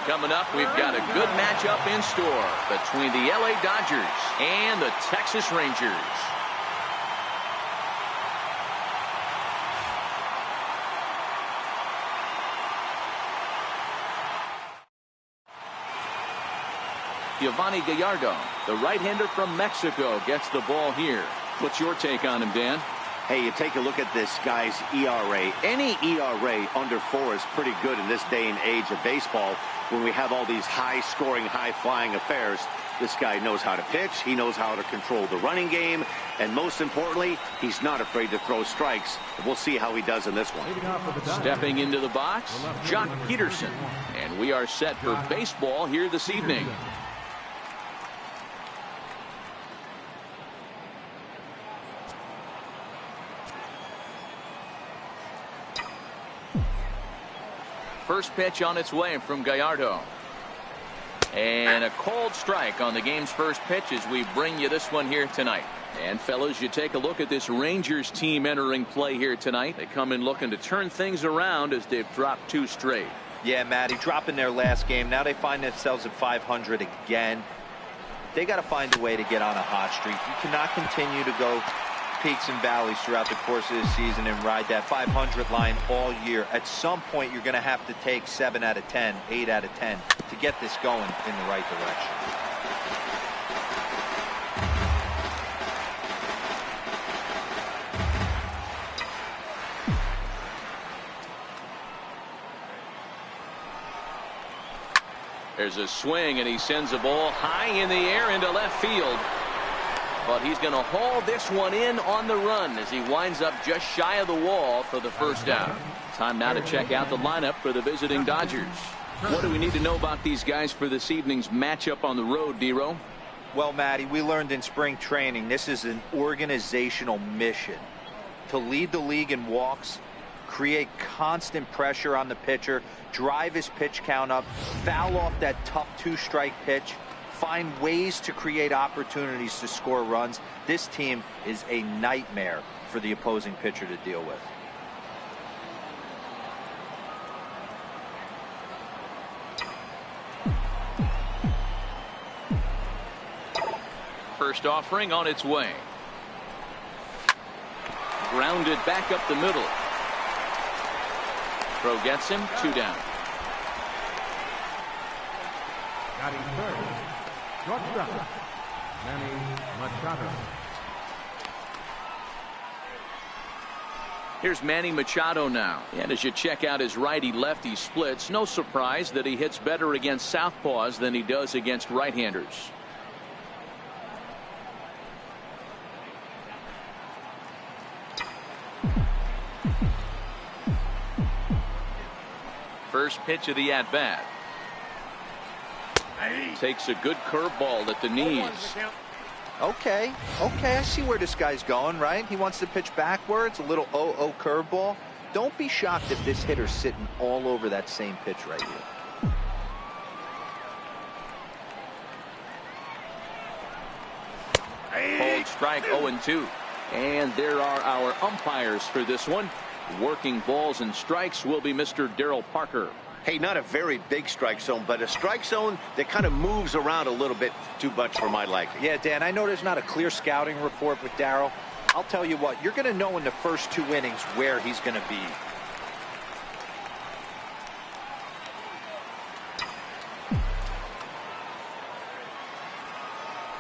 Coming up, we've got a good matchup in store between the LA Dodgers and the Texas Rangers. Yovani Gallardo, the right-hander from Mexico, gets the ball here. What's your take on him, Dan? Hey, you take a look at this guy's ERA. Any ERA under 4 is pretty good in this day and age of baseball when we have all these high-scoring, high-flying affairs. This guy knows how to pitch. He knows how to control the running game. And most importantly, he's not afraid to throw strikes. We'll see how he does in this one. Stepping into the box, Joc Pederson. And we are set for baseball here this evening. First pitch on its way from Gallardo. And a cold strike on the game's first pitch as we bring you this one here tonight. And fellas, you take a look at this Rangers team entering play here tonight. They come in looking to turn things around as they've dropped 2 straight. Yeah, Matty, dropping their last game. Now they find themselves at 500 again. They got to find a way to get on a hot streak. You cannot continue to go peaks and valleys throughout the course of the season and ride that 500 line all year. At some point, you're going to have to take 7 out of 10, 8 out of 10 to get this going in the right direction. There's a swing, and he sends a ball high in the air into left field. But he's going to haul this one in on the run as he winds up just shy of the wall for the first out. Time now to check out the lineup for the visiting Dodgers. What do we need to know about these guys for this evening's matchup on the road, D-Row? Well, Matty, we learned in spring training this is an organizational mission to lead the league in walks, create constant pressure on the pitcher, drive his pitch count up, foul off that tough 2-strike pitch, find ways to create opportunities to score runs. This team is a nightmare for the opposing pitcher to deal with. First offering on its way. Grounded back up the middle. Throw gets him, 2 down. Batting third, shortstop, Manny Machado. Here's Manny Machado now. And as you check out his righty-lefty splits, no surprise that he hits better against southpaws than he does against right-handers. First pitch of the at-bat. Takes a good curveball at the knees. Okay, I see where this guy's going, right? He wants to pitch backwards, a little 0-0 curveball. Don't be shocked if this hitter's sitting all over that same pitch right here. Cold strike, 0-2. And there are our umpires for this one. Working balls and strikes will be Mr. Darryl Parker. Hey, not a very big strike zone, but a strike zone that kind of moves around a little bit too much for my liking. Yeah, Dan, I know there's not a clear scouting report with Darryl. I'll tell you what, you're going to know in the first 2 innings where he's going to be.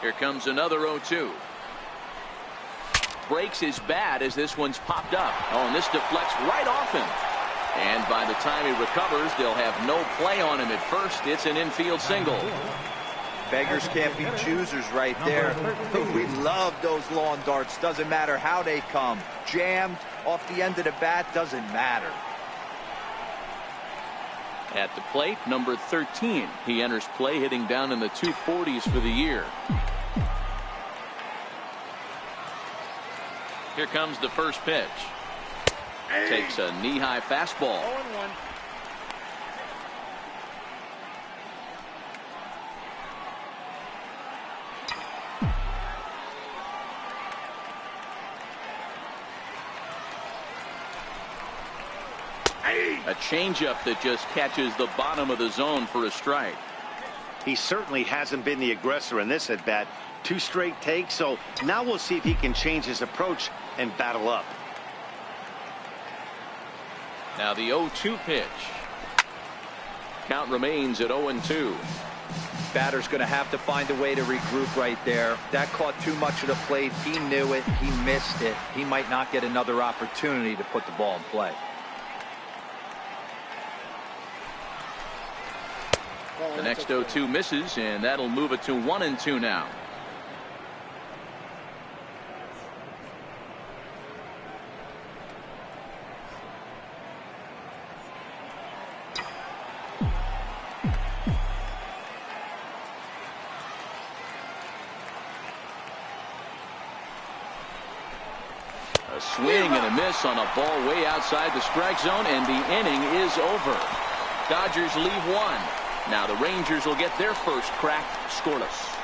Here comes another 0-2. Breaks his bat as this one's popped up. Oh, and this deflects right off him. And by the time he recovers, they'll have no play on him at first. It's an infield single. Beggars can't be choosers right there. We love those lawn darts. Doesn't matter how they come. Jammed off the end of the bat, doesn't matter. At the plate, number 13. He enters play hitting down in the 240s for the year. Here comes the first pitch. Takes a knee-high fastball. 0-1. A changeup that just catches the bottom of the zone for a strike. He certainly hasn't been the aggressor in this at bat. 2 straight takes, so now we'll see if he can change his approach and battle up. Now the 0-2 pitch. Count remains at 0-2. Batter's going to have to find a way to regroup right there. That caught too much of the plate. He knew it. He missed it. He might not get another opportunity to put the ball in play. The next 0-2 misses, and that'll move it to 1-2 now. A swing and a miss on a ball way outside the strike zone, and the inning is over. Dodgers leave 1. Now the Rangers will get their first crack scoreless.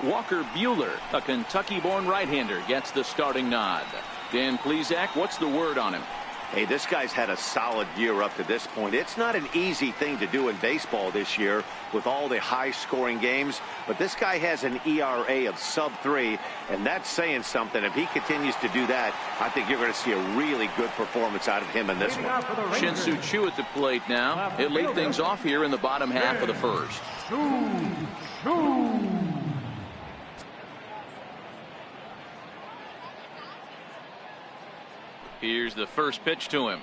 Walker Buehler, a Kentucky-born right-hander, gets the starting nod. Dan Plesac, what's the word on him? Hey, this guy's had a solid year up to this point. It's not an easy thing to do in baseball this year with all the high-scoring games, but this guy has an ERA of sub-3, and that's saying something. If he continues to do that, I think you're going to see a really good performance out of him in this one. Shin-Soo Choo at the plate now. It laid things off here in the bottom half of the first. Here's the first pitch to him.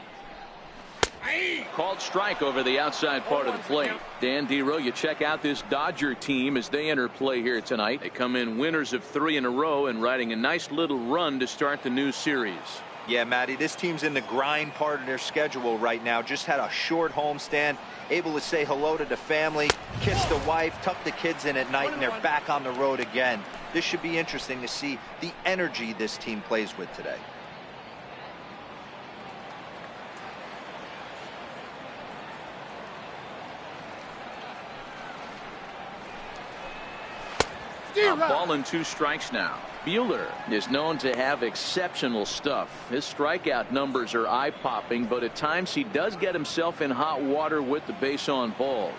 Called strike over the outside part of the plate. Dan Dero, you check out this Dodger team as they enter play here tonight. They come in winners of 3 in a row and riding a nice little run to start the new series. Yeah, Matty, this team's in the grind part of their schedule right now. Just had a short homestand, able to say hello to the family, kiss the wife, tuck the kids in at night, and they're back on the road again. This should be interesting to see the energy this team plays with today. A ball and 2 strikes now. Buehler is known to have exceptional stuff. His strikeout numbers are eye-popping, but at times he does get himself in hot water with the base on balls.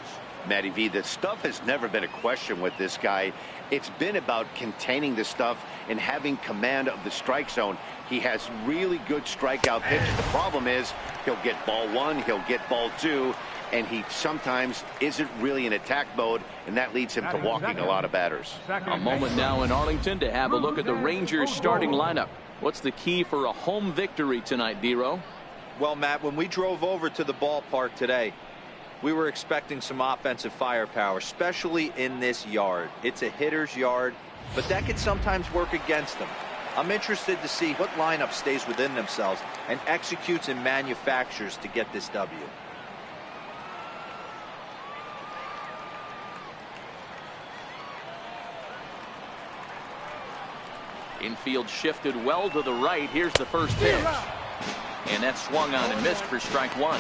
Matty V, the stuff has never been a question with this guy. It's been about containing the stuff and having command of the strike zone. He has really good strikeout pitches. The problem is he'll get ball 1, he'll get ball 2, and he sometimes isn't really in attack mode, and that leads him to walking a lot of batters. A moment now in Arlington to have a look at the Rangers starting lineup. What's the key for a home victory tonight, Dero? Well, Matt, when we drove over to the ballpark today, we were expecting some offensive firepower, especially in this yard. It's a hitter's yard, but that could sometimes work against them. I'm interested to see what lineup stays within themselves and executes and manufactures to get this W. Infield shifted well to the right. Here's the first pitch. And that swung on and missed for strike 1.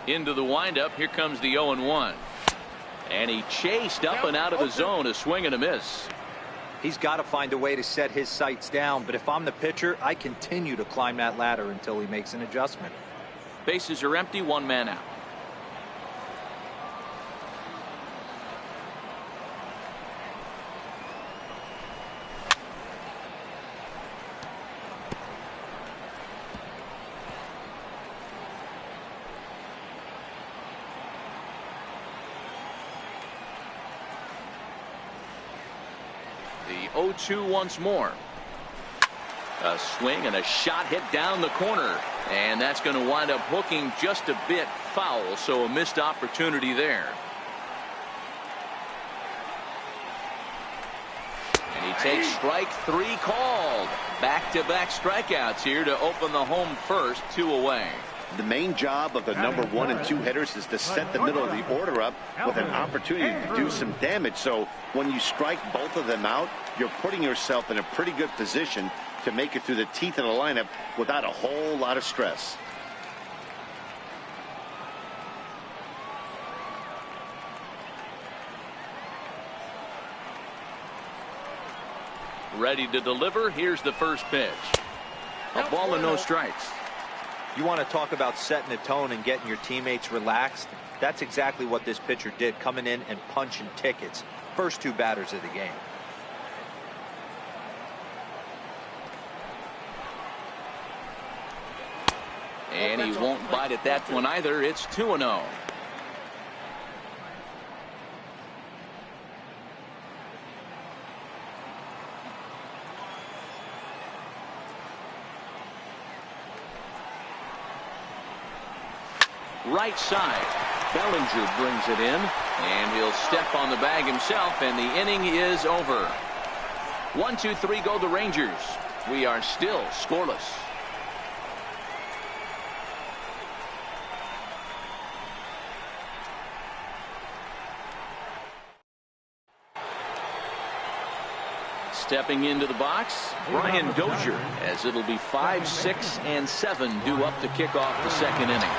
Into the windup. Here comes the 0-1. And he chased up and out of the zone. A swing and a miss. He's got to find a way to set his sights down, but if I'm the pitcher, I continue to climb that ladder until he makes an adjustment. Bases are empty, 1 man out. The 0-2 once more. A swing and a shot hit down the corner, and that's going to wind up hooking just a bit foul, so a missed opportunity there. And he takes strike 3 called. Back-to-back strikeouts here to open the home first, 2 away. The main job of the number 1 and 2 hitters is to set the middle of the order up with an opportunity to do some damage. So when you strike both of them out, you're putting yourself in a pretty good position to make it through the teeth of the lineup without a whole lot of stress. Ready to deliver. Here's the first pitch. A ball and no strikes. You want to talk about setting the tone and getting your teammates relaxed? That's exactly what this pitcher did, coming in and punching tickets. First 2 batters of the game. And he won't bite at that one either. It's 2-0. Right side. Bellinger brings it in, and he'll step on the bag himself, and the inning is over. 1, 2, 3 go the Rangers. We are still scoreless. Stepping into the box, Brian Dozier, as it'll be 5, 6, and 7 due up to kick off the second inning.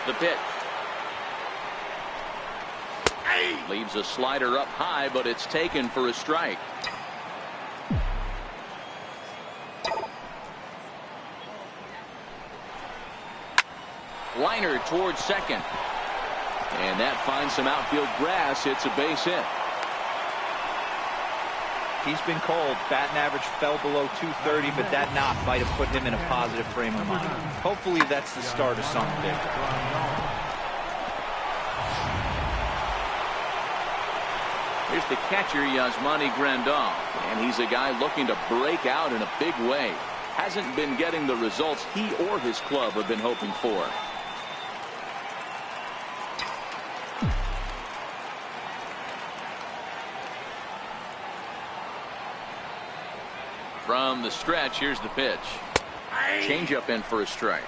The pitch. Leaves a slider up high, but it's taken for a strike. Liner towards second. And that finds some outfield grass. It's a base hit. He's been called. Batting average fell below 230, but that knock might have put him in a positive frame of mind. Hopefully that's the start of something bigger. Here's the catcher, Yasmani Grandal, and he's a guy looking to break out in a big way. Hasn't been getting the results he or his club have been hoping for. From the stretch, here's the pitch. Changeup in for a strike.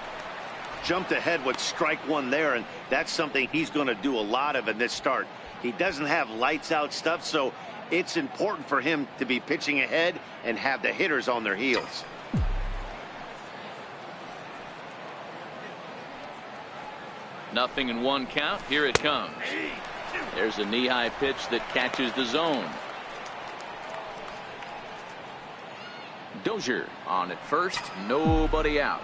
Jumped ahead with strike 1 there, and that's something he's going to do a lot of in this start. He doesn't have lights out stuff, so it's important for him to be pitching ahead and have the hitters on their heels. Nothing in 1 count. Here it comes. There's a knee-high pitch that catches the zone. Dozier on at first, nobody out.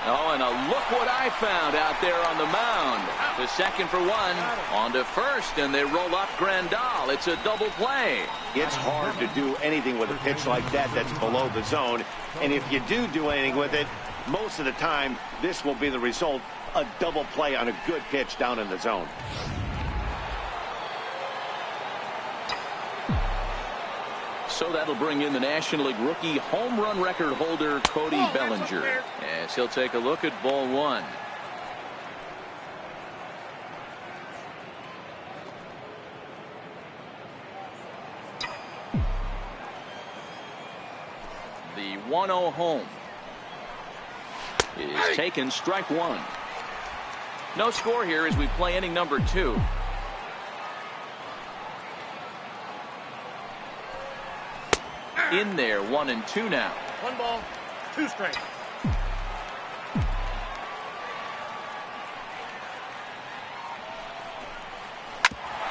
Oh, and look what I found out there on the mound. To second for 1, on to first, and they roll up Grandal. It's a double play. It's hard to do anything with a pitch like that that's below the zone. And if you do anything with it, most of the time, this will be the result. A double play on a good pitch down in the zone. So that'll bring in the National League rookie home run record holder Cody Bellinger, as he'll take a look at ball 1. The 1-0 home is taken, strike 1. No score here as we play inning number 2. In there, 1 and 2 now. 1 ball, 2 strikes.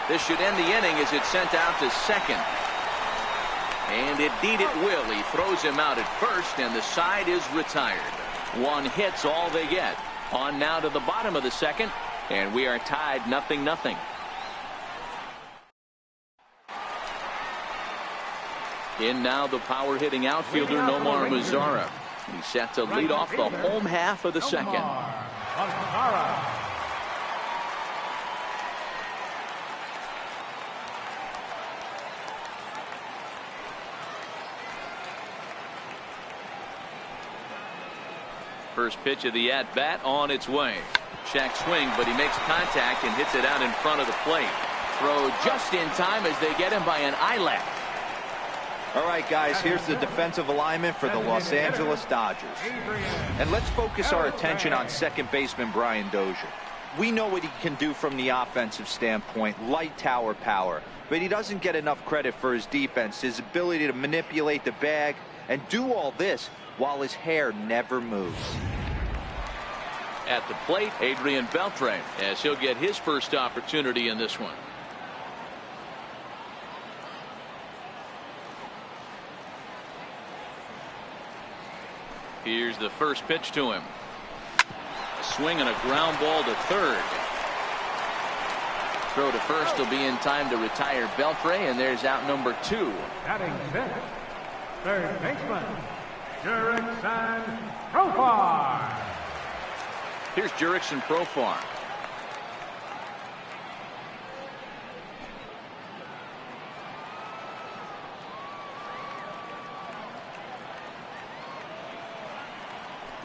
This should end the inning as it's sent out to second. And indeed it will. He throws him out at first, and the side is retired. 1 hit's all they get. On now to the bottom of the second, and we are tied 0-0. In now the power-hitting outfielder Nomar Mazara. He's set to lead off the home half of the second. First pitch of the at-bat on its way. Check swing, but he makes contact and hits it out in front of the plate. throw just in time as they get him by an eyelash. All right, guys, here's the defensive alignment for the Los Angeles Dodgers. And let's focus our attention on second baseman Brian Dozier. We know what he can do from the offensive standpoint, light tower power, but he doesn't get enough credit for his defense, his ability to manipulate the bag and do all this while his hair never moves. At the plate, Adrian Beltre, as he'll get his first opportunity in this one. Here's the first pitch to him. A swing and a ground ball to third. Throw to first will be in time to retire Beltre, and there's out number 2. Batting fifth, third baseman, Jurickson Profar. Here's Jurickson Profar.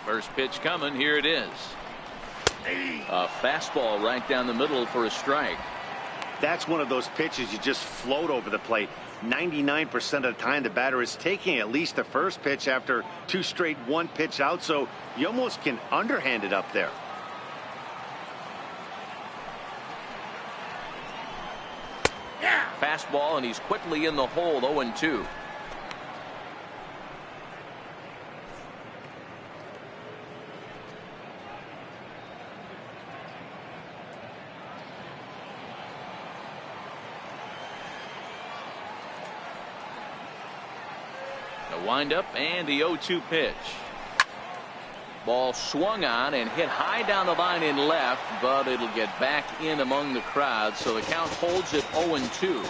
First pitch coming. Here it is. A fastball right down the middle for a strike. That's one of those pitches you just float over the plate. 99% of the time the batter is taking at least the first pitch after 2 straight 1-pitch out, so you almost can underhand it up there. Fastball, and he's quickly in the hole. 0-2. Windup and the 0-2 pitch. Ball swung on and hit high down the line in left, but it'll get back in among the crowd, so the count holds at 0-2.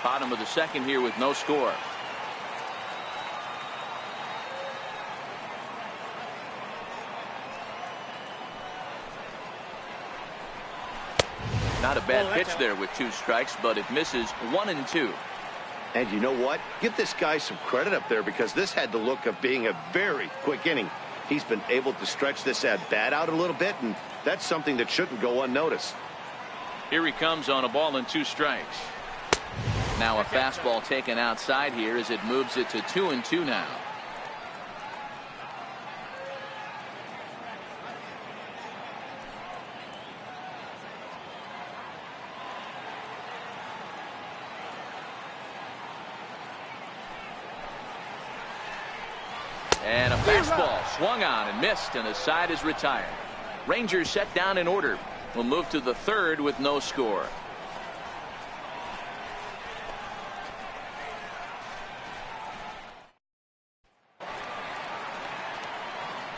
Bottom of the second here with no score. Not a bad pitch there with 2 strikes, but it misses. 1-2. And you know what? Give this guy some credit up there, because this had the look of being a very quick inning. He's been able to stretch this at-bat out a little bit, and that's something that shouldn't go unnoticed. Here he comes on a ball and 2 strikes. Now a fastball taken outside here as it moves it to 2-2 now. And a fastball swung on and missed, and the side is retired. Rangers set down in order. Will move to the third with no score.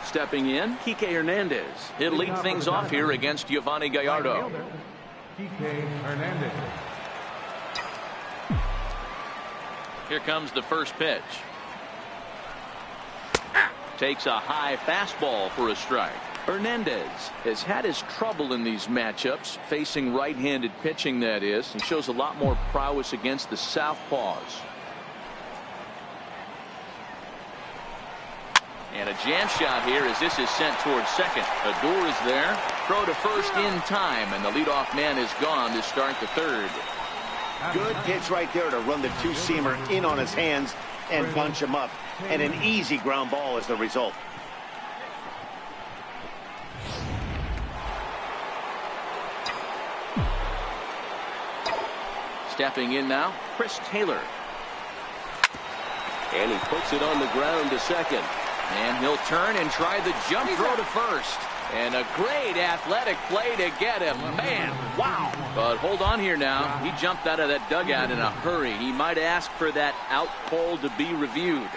Stepping in, Kike Hernandez. He'll lead things off here against Giovanni Gallardo. Kike Hernandez. Here comes the first pitch. Takes a high fastball for a strike. Hernandez has had his trouble in these matchups, facing right-handed pitching, that is, and shows a lot more prowess against the southpaws. And a jam shot here as this is sent towards second. Odor is there. Throw to first in time, and the leadoff man is gone to start the third. Good pitch right there to run the 2-seamer in on his hands and bunch him up. And an easy ground ball is the result. Stepping in now, Chris Taylor. And he puts it on the ground to second. And he'll turn and try the jump throw to first. And a great athletic play to get him. Man, wow. But hold on here now. He jumped out of that dugout in a hurry. He might ask for that out call to be reviewed.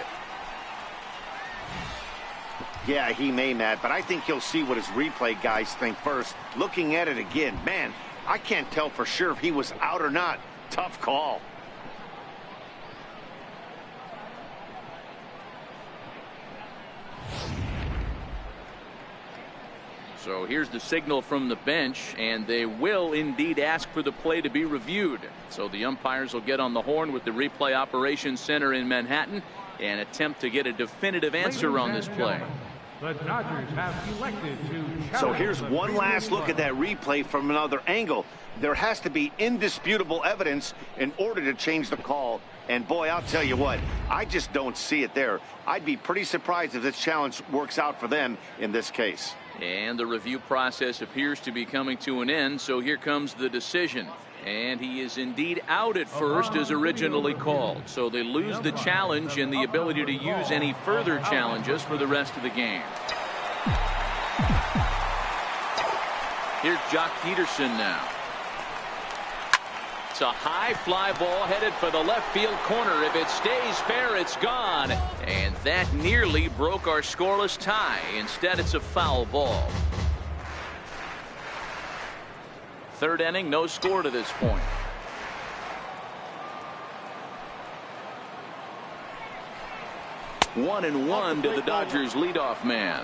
Yeah, he may, Matt, but I think he'll see what his replay guys think first. Looking at it again, man, I can't tell for sure if he was out or not. Tough call. So here's the signal from the bench, and they will indeed ask for the play to be reviewed. So the umpires will get on the horn with the replay operations center in Manhattan and attempt to get a definitive answer on this play. The Dodgers have elected to. So here's one last look at that replay from another angle. There has to be indisputable evidence in order to change the call. And boy, I'll tell you what, I just don't see it there. I'd be pretty surprised if this challenge works out for them in this case. And the review process appears to be coming to an end, so here comes the decision. And he is indeed out at first as originally called. So they lose the challenge and the ability to use any further challenges for the rest of the game. Here's Jock Peterson now. It's a high fly ball headed for the left field corner. If it stays fair, it's gone. And that nearly broke our scoreless tie. Instead, it's a foul ball. Third inning, no score to this point. One and one to the Dodgers leadoff man.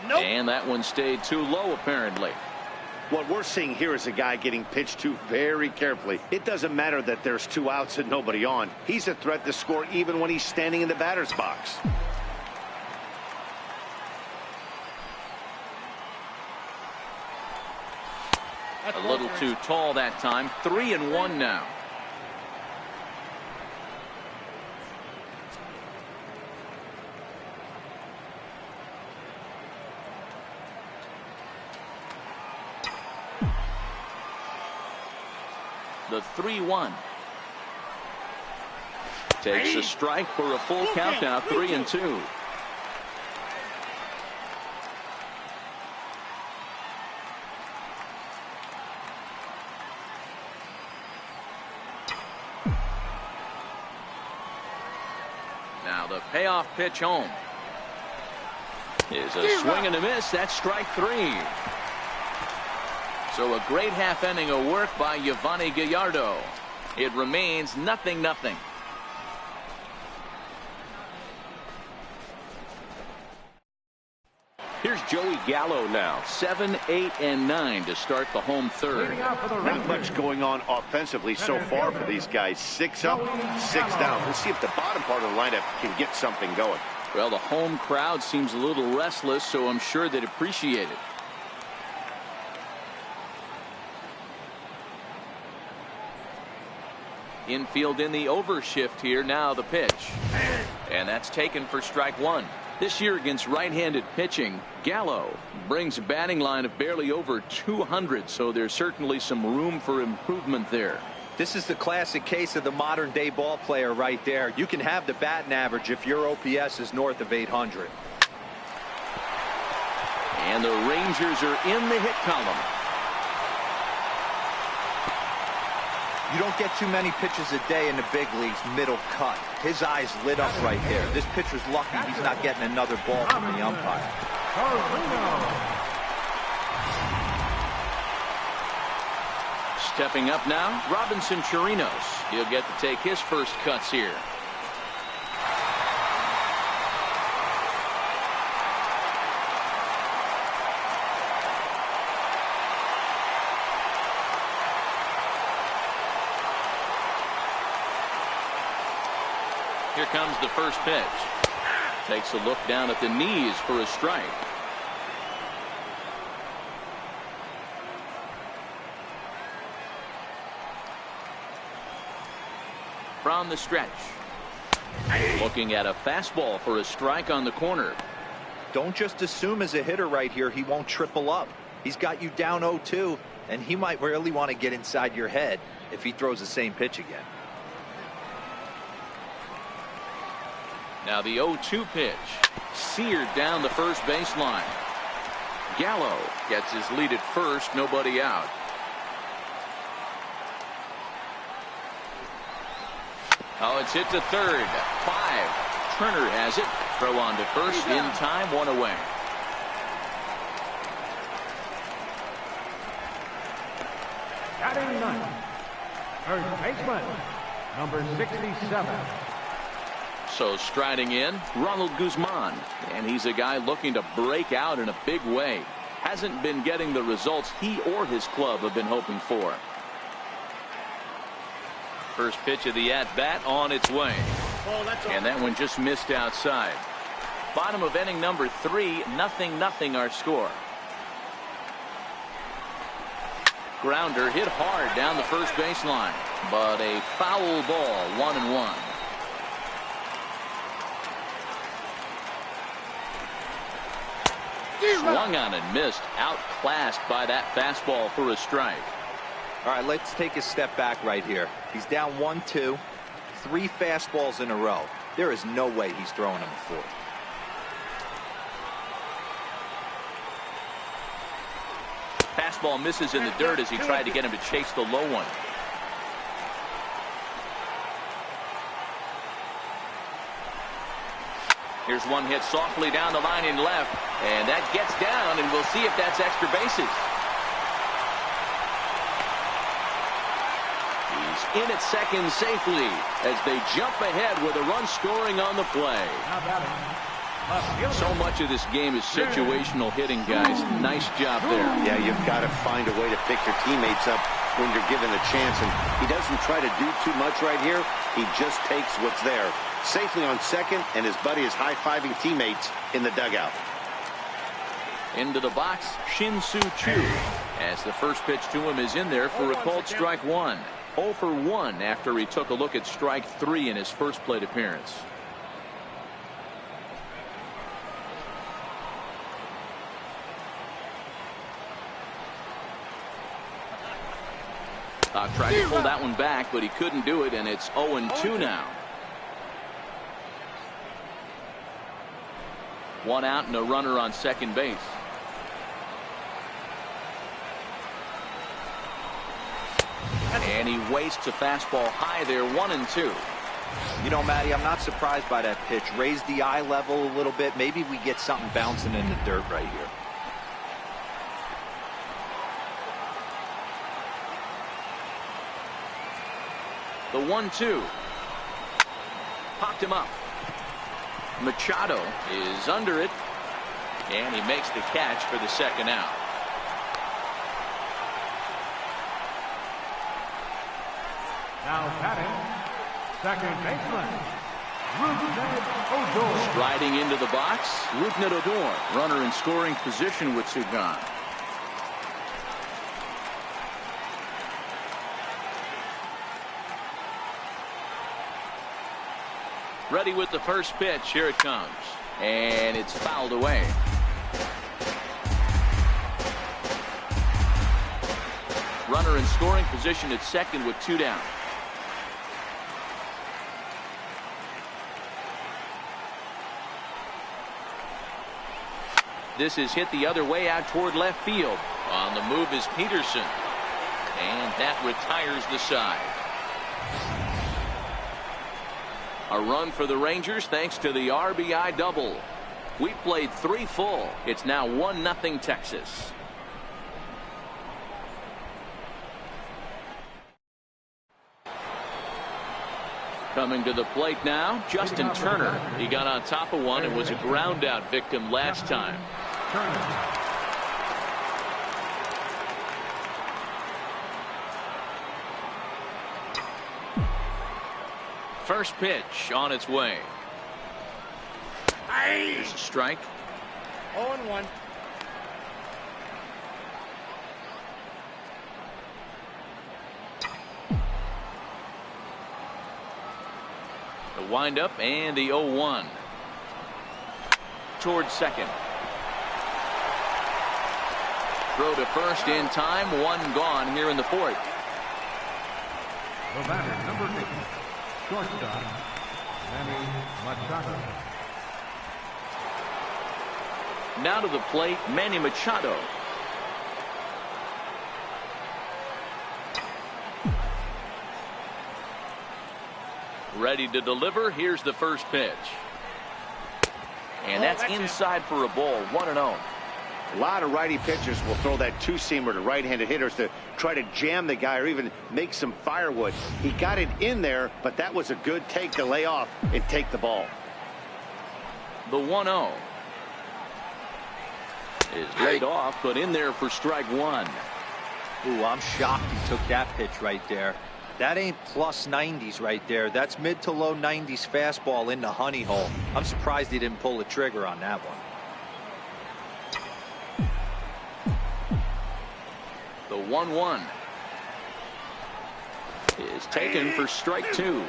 Nope. And that one stayed too low, apparently. What we're seeing here is a guy getting pitched to very carefully. It doesn't matter that there's 2 outs and nobody on. He's a threat to score even when he's standing in the batter's box. A little too tall that time. 3-1 now. The 3-1. Takes a strike for a full count now. 3-2. Now the payoff pitch home is a swing and a miss. That's strike 3. So a great half inning of work by Yovani Gallardo. It remains 0-0. Here's Joey Gallo now. 7, 8, and 9 to start the home third. Not much going on offensively so far for these guys. 6 up, 6 down. We'll see if the bottom part of the lineup can get something going. Well, the home crowd seems a little restless, so I'm sure they'd appreciate it. Infield in the overshift here. Now the pitch. And that's taken for strike 1. This year against right-handed pitching, Gallo brings a batting line of barely over 200, so there's certainly some room for improvement there. This is the classic case of the modern-day ball player right there. You can have the batting average if your OPS is north of 800. And the Rangers are in the hit column. You don't get too many pitches a day in the big leagues middle cut. His eyes lit up right there. This pitcher's lucky he's not getting another ball from the umpire. Stepping up now, Robinson Chirinos. He'll get to take his first cuts here. Here comes the first pitch. Takes a look down at the knees for a strike. From the stretch. Looking at a fastball for a strike on the corner. Don't just assume as a hitter right here he won't triple up. He's got you down 0-2, and he might really want to get inside your head if he throws the same pitch again. Now the 0-2 pitch. Seared down the first baseline. Gallo gets his lead at first. Nobody out. Oh, it's hit to third. 5. Turner has it. Throw on to first in time. 1 away. Batting ninth, first baseman, number 67. So striding in, Ronald Guzman. And he's a guy looking to break out in a big way. Hasn't been getting the results he or his club have been hoping for. First pitch of the at-bat on its way. And that one just missed outside. Bottom of inning number 3, 0-0 our score. Grounder hit hard down the first baseline, but a foul ball, 1-1. Swung on and missed, outclassed by that fastball for a strike. All right, let's take a step back right here. He's down 1-2, 3 fastballs in a row. There is no way he's throwing him a 4. Fastball misses in the dirt as he tried to get him to chase the low one. Here's one hit softly down the line in left, and that gets down, and we'll see if that's extra bases. He's in at second safely as they jump ahead with a run scoring on the play. So much of this game is situational hitting, guys. Nice job there. Yeah, you've got to find a way to pick your teammates up when you're given a chance, and he doesn't try to do too much right here. He just takes what's there. Safely on second, and his buddy is high-fiving teammates in the dugout. Into the box, Shin-Soo Choo, as the first pitch to him is in there for a called strike 1. 0 for 1 after he took a look at strike 3 in his first plate appearance. Tried to pull that one back, but he couldn't do it, and it's 0-2 now. 1 out and a runner on second base. And he wastes a fastball high there, 1-2. You know, Matty, I'm not surprised by that pitch. Raise the eye level a little bit. Maybe we get something bouncing in the dirt right here. The 1-2. Popped him up. Machado is under it, and he makes the catch for the second out. Now batting, second baseman, Rougned Odor. Striding into the box, Rougned Odor, runner in scoring position with Sugan. Ready with the first pitch. Here it comes. And it's fouled away. Runner in scoring position at second with 2 down. This is hit the other way out toward left field. On the move is Peterson. And that retires the side. A run for the Rangers thanks to the RBI double. We played 3 full. It's now 1-0 Texas. Coming to the plate now, Justin Turner. He got on top of one and was a ground out victim last time. Turner. First pitch on its way. There's a strike. 0-1. The windup and the 0-1. Towards second. Throw to first in time. 1 gone here in the 4th. The batter, number 8. Shortstop, Manny Machado. Now to the plate, Manny Machado. Ready to deliver. Here's the first pitch. And that's inside for a ball. 1-0. A lot of righty pitchers will throw that two-seamer to right-handed hitters to try to jam the guy or even make some firewood. He got it in there, but that was a good take to lay off and take the ball. The 1-0 is laid off, but in there for strike one. Ooh, I'm shocked he took that pitch right there. That ain't plus 90s right there. That's mid to low 90s fastball in the honey hole. I'm surprised he didn't pull the trigger on that one. The 1-1 is taken for strike two.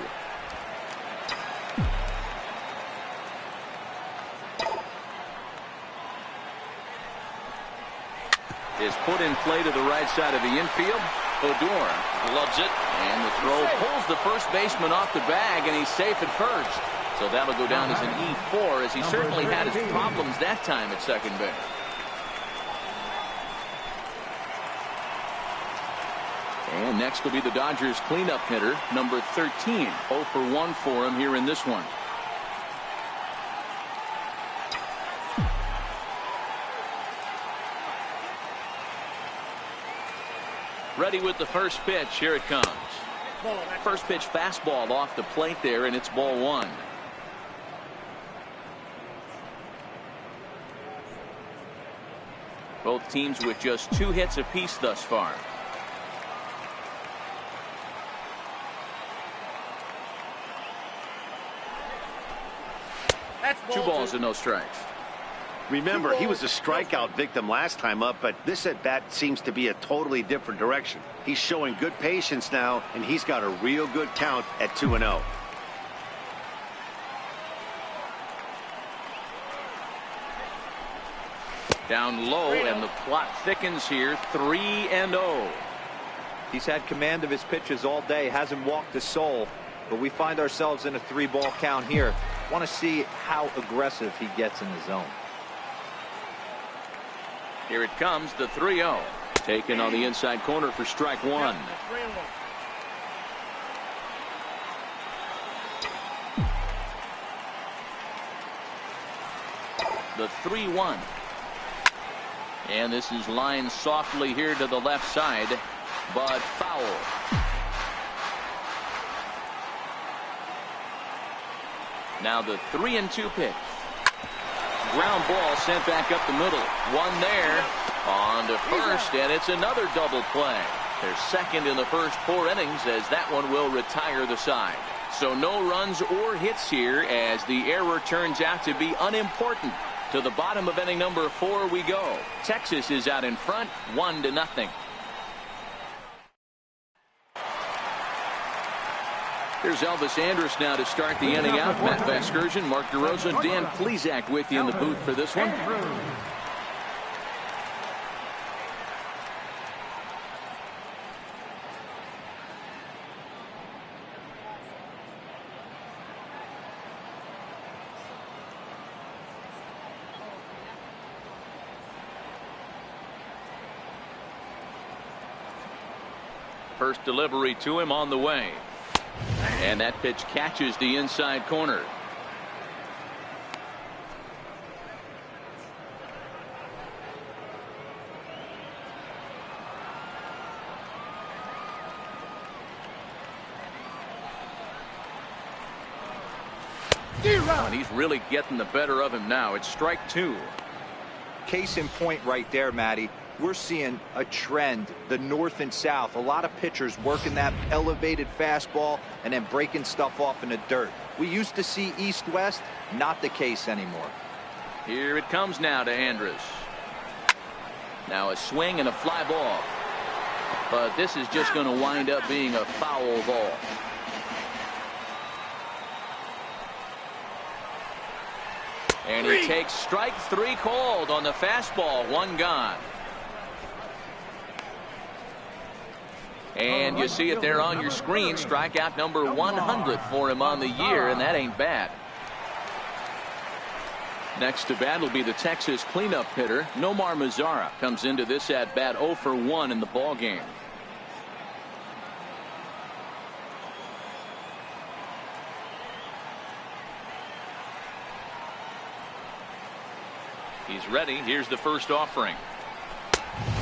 Is put in play to the right side of the infield. Odor loves it, and the throw pulls the first baseman off the bag, and he's safe at first. So that'll go down as an E4, as he certainly had his problems that time at second base. And next will be the Dodgers cleanup hitter, number 13. 0 for 1 for him here in this one. Ready with the first pitch. Here it comes. First pitch fastball off the plate there, and it's ball one. Both teams with just 2 hits apiece thus far. Two balls and no strikes. Remember, he was a strikeout victim last time up, but this at-bat seems to be a totally different direction. He's showing good patience now, and he's got a real good count at 2-0. Down low, and the plot thickens here. 3-0. He's had command of his pitches all day, hasn't walked a soul, but we find ourselves in a 3-ball count here. Want to see how aggressive he gets in the zone. Here it comes, the 3-0. Taken on the inside corner for strike one. The 3-1. And this is lined softly here to the left side, but foul. Now the 3-2 pitch. Ground ball sent back up the middle. One there on to first, and it's another double play. They're second in the first 4 innings, as that one will retire the side. So no runs or hits here, as the error turns out to be unimportant. To the bottom of inning number 4 we go. Texas is out in front, 1-0. Here's Elvis Andrus now to start the inning out. Matt Vasgersian, Mark DeRosa, Dan Plesac with you in the booth for this one. First delivery to him on the way. And that pitch catches the inside corner. And he's really getting the better of him now. It's strike two. Case in point right there, Matty. We're seeing a trend, the north and south. A lot of pitchers working that elevated fastball and then breaking stuff off in the dirt. We used to see east-west, not the case anymore. Here it comes now to Andrus. Now a swing and a fly ball. But this is just going to wind up being a foul ball. And he takes strike three called on the fastball. One gone. And you see it there on your screen. Strikeout number 100 for him on the year, and that ain't bad. Next to bat will be the Texas cleanup hitter. Nomar Mazara comes into this at bat 0 for 1 in the ball game. He's ready. Here's the first offering.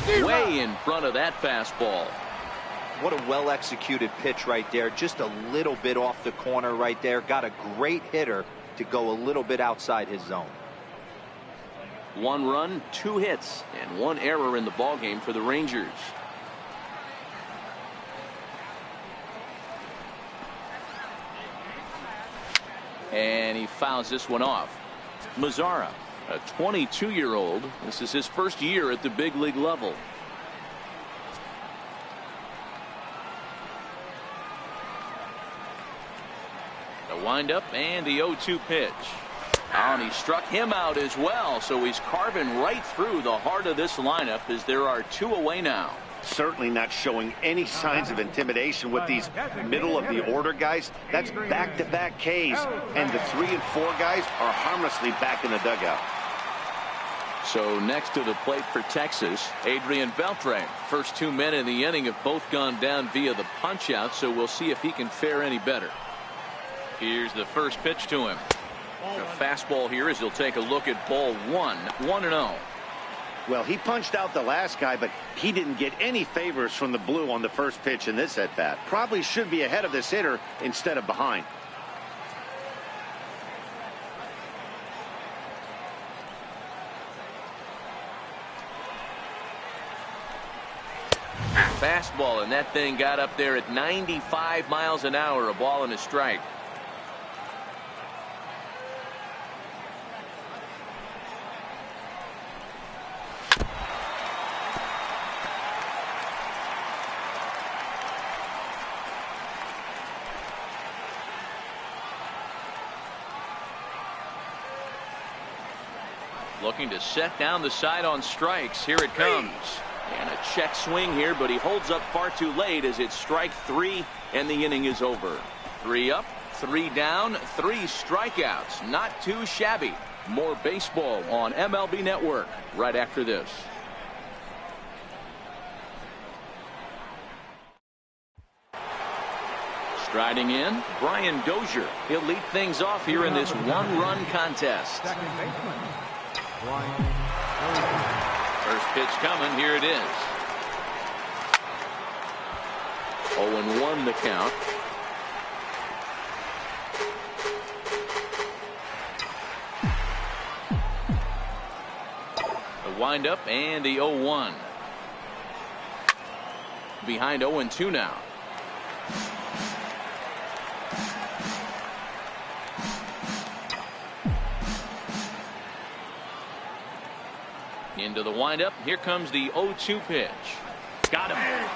Way in front of that fastball. What a well-executed pitch right there. Just a little bit off the corner right there. Got a great hitter to go a little bit outside his zone. 1 run, 2 hits, and 1 error in the ballgame for the Rangers. And he fouls this one off. Mazara, a 22-year-old. This is his first year at the big league level. The windup and the 0-2 pitch. And he struck him out as well, so he's carving right through the heart of this lineup as there are 2 away now. Certainly not showing any signs of intimidation with these middle of the order guys. That's back-to-back Ks, and the 3 and 4 guys are harmlessly back in the dugout. So next to the plate for Texas, Adrian Beltre. First 2 men in the inning have both gone down via the punch-out, so we'll see if he can fare any better. Here's the first pitch to him. A fastball here as he'll take a look at ball 1, 1-0. Well, he punched out the last guy, but he didn't get any favors from the blue on the first pitch in this at-bat. Probably should be ahead of this hitter instead of behind. Fastball, and that thing got up there at 95 miles an hour, a ball and a strike. Looking to set down the side on strikes. Here it comes. And a check swing here, but he holds up far too late as it's strike 3 and the inning is over. 3 up, 3 down, 3 strikeouts. Not too shabby. More baseball on MLB Network right after this. Striding in, Brian Dozier. He'll lead things off here in this 1-run contest. Second baseman, First pitch coming. Here it is. 0-1 the count. The windup and the 0-1. Behind 0-2 now. Into the windup. Here comes the 0-2 pitch. Got him.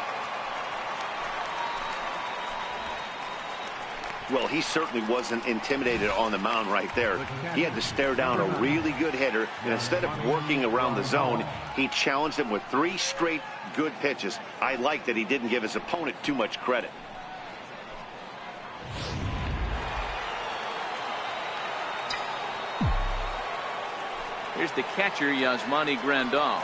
Well, he certainly wasn't intimidated on the mound right there. He had to stare down a really good hitter, and instead of working around the zone, he challenged him with 3 straight good pitches. I like that he didn't give his opponent too much credit. Here's the catcher, Yasmani Grandal,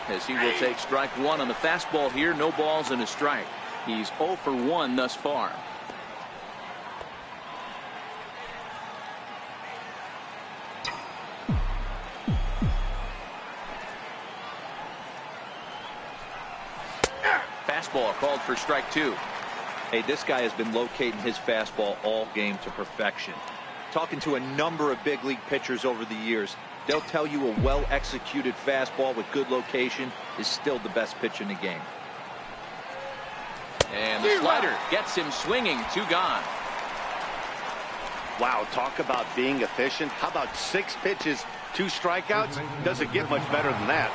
as he will take strike 1 on the fastball here. No balls and a strike. He's 0 for 1 thus far. Fastball called for strike 2. Hey, this guy has been locating his fastball all game to perfection. Talking to a number of big league pitchers over the years, they'll tell you a well-executed fastball with good location is still the best pitch in the game. And the slider gets him swinging. 2 gone. Wow, talk about being efficient. How about 6 pitches, 2 strikeouts? Doesn't get much better than that.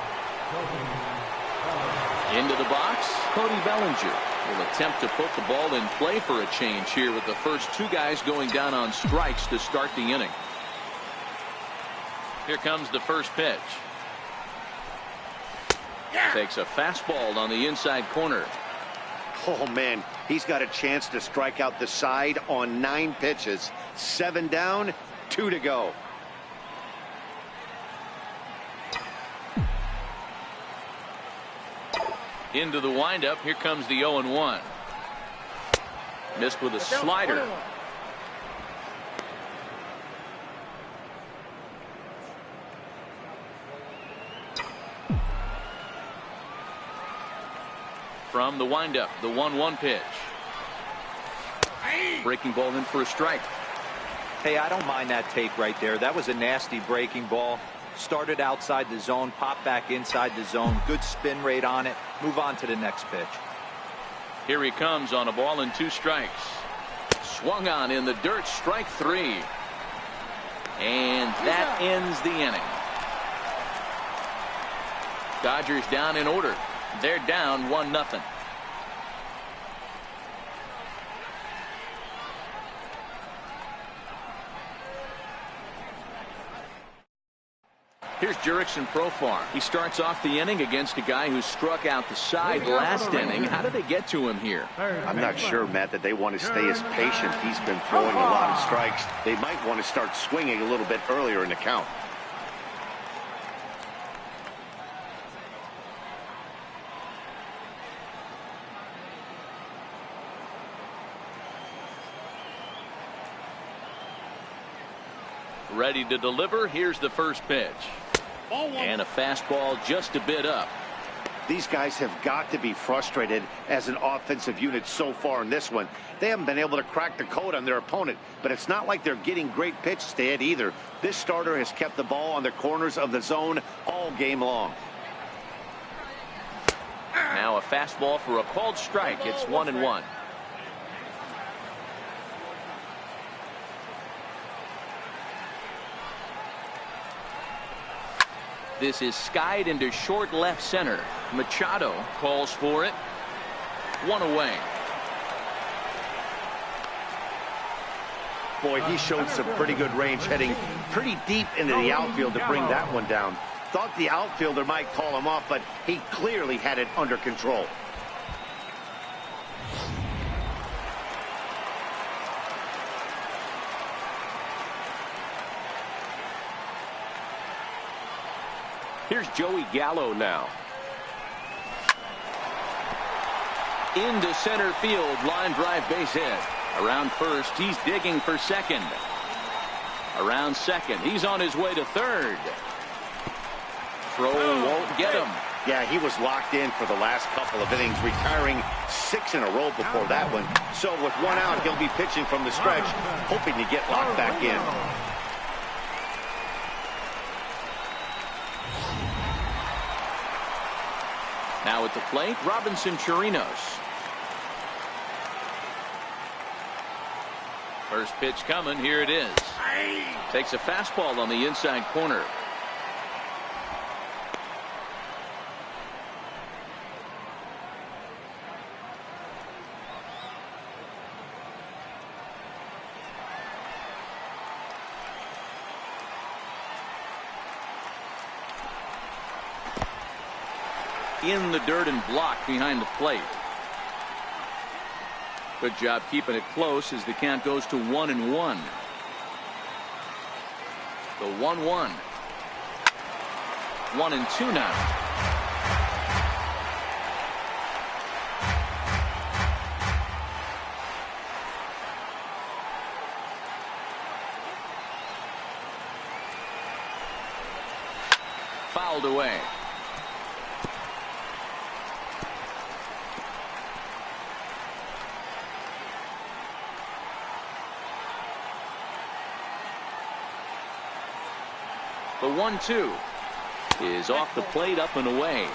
Into the box, Cody Bellinger will attempt to put the ball in play for a change here with the first 2 guys going down on strikes to start the inning. Here comes the first pitch. Takes a fastball on the inside corner. Oh, man, he's got a chance to strike out the side on 9 pitches. 7 down, 2 to go. Into the windup. Here comes the 0-1. Missed with a slider. From the windup, the 1-1 pitch. Breaking ball in for a strike. Hey, I don't mind that take right there. That was a nasty breaking ball. Started outside the zone, popped back inside the zone. Good spin rate on it. Move on to the next pitch. Here he comes on a ball and 2 strikes. Swung on in the dirt, strike 3. And that ends the inning. Dodgers down in order. They're down 1-0. Here's Jurickson Profar. He starts off the inning against a guy who struck out the side last inning. How did they get to him here? I'm not sure, Matt, that they want to stay as patient. He's been throwing a lot of strikes. They might want to start swinging a little bit earlier in the count. Ready to deliver. Here's the first pitch. And a fastball just a bit up. These guys have got to be frustrated as an offensive unit so far in this one. They haven't been able to crack the code on their opponent, but it's not like they're getting great pitches to hit either. This starter has kept the ball on the corners of the zone all game long. Now a fastball for a called strike. It's 1-1. This is skied into short left center. Machado calls for it. 1 away. Boy, he showed some pretty good range, heading pretty deep into the outfield to bring that one down. Thought the outfielder might call him off, but he clearly had it under control. Here's Joey Gallo now. Into center field, line drive base hit. Around first, he's digging for second. Around second, he's on his way to third. Throw won't get him. Yeah, he was locked in for the last couple of innings, retiring 6 in a row before that one. So with 1 out, he'll be pitching from the stretch, hoping to get locked back in. Now at the plate, Robinson Chirinos. First pitch coming. Here it is. Takes a fastball on the inside corner. In the dirt and blocked behind the plate. Good job keeping it close as the count goes to 1-1. The 1-1. 1-2 now. Fouled away. The 1-2 is off the plate, up and away.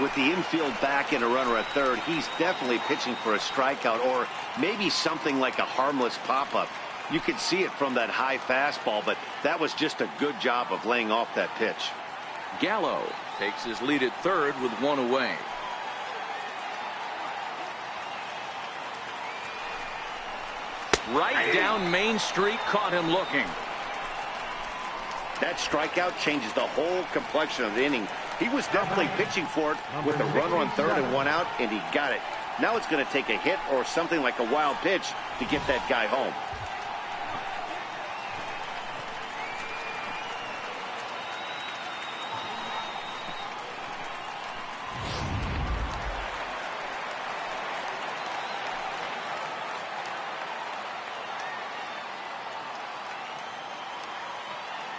With the infield back and a runner at third, he's definitely pitching for a strikeout or maybe something like a harmless pop-up. You could see it from that high fastball, but that was just a good job of laying off that pitch. Gallo takes his lead at third with 1 away. Right down Main Street, caught him looking. That strikeout changes the whole complexion of the inning. He was definitely pitching for it with a runner on third and 1 out, and he got it. Now it's going to take a hit or something like a wild pitch to get that guy home.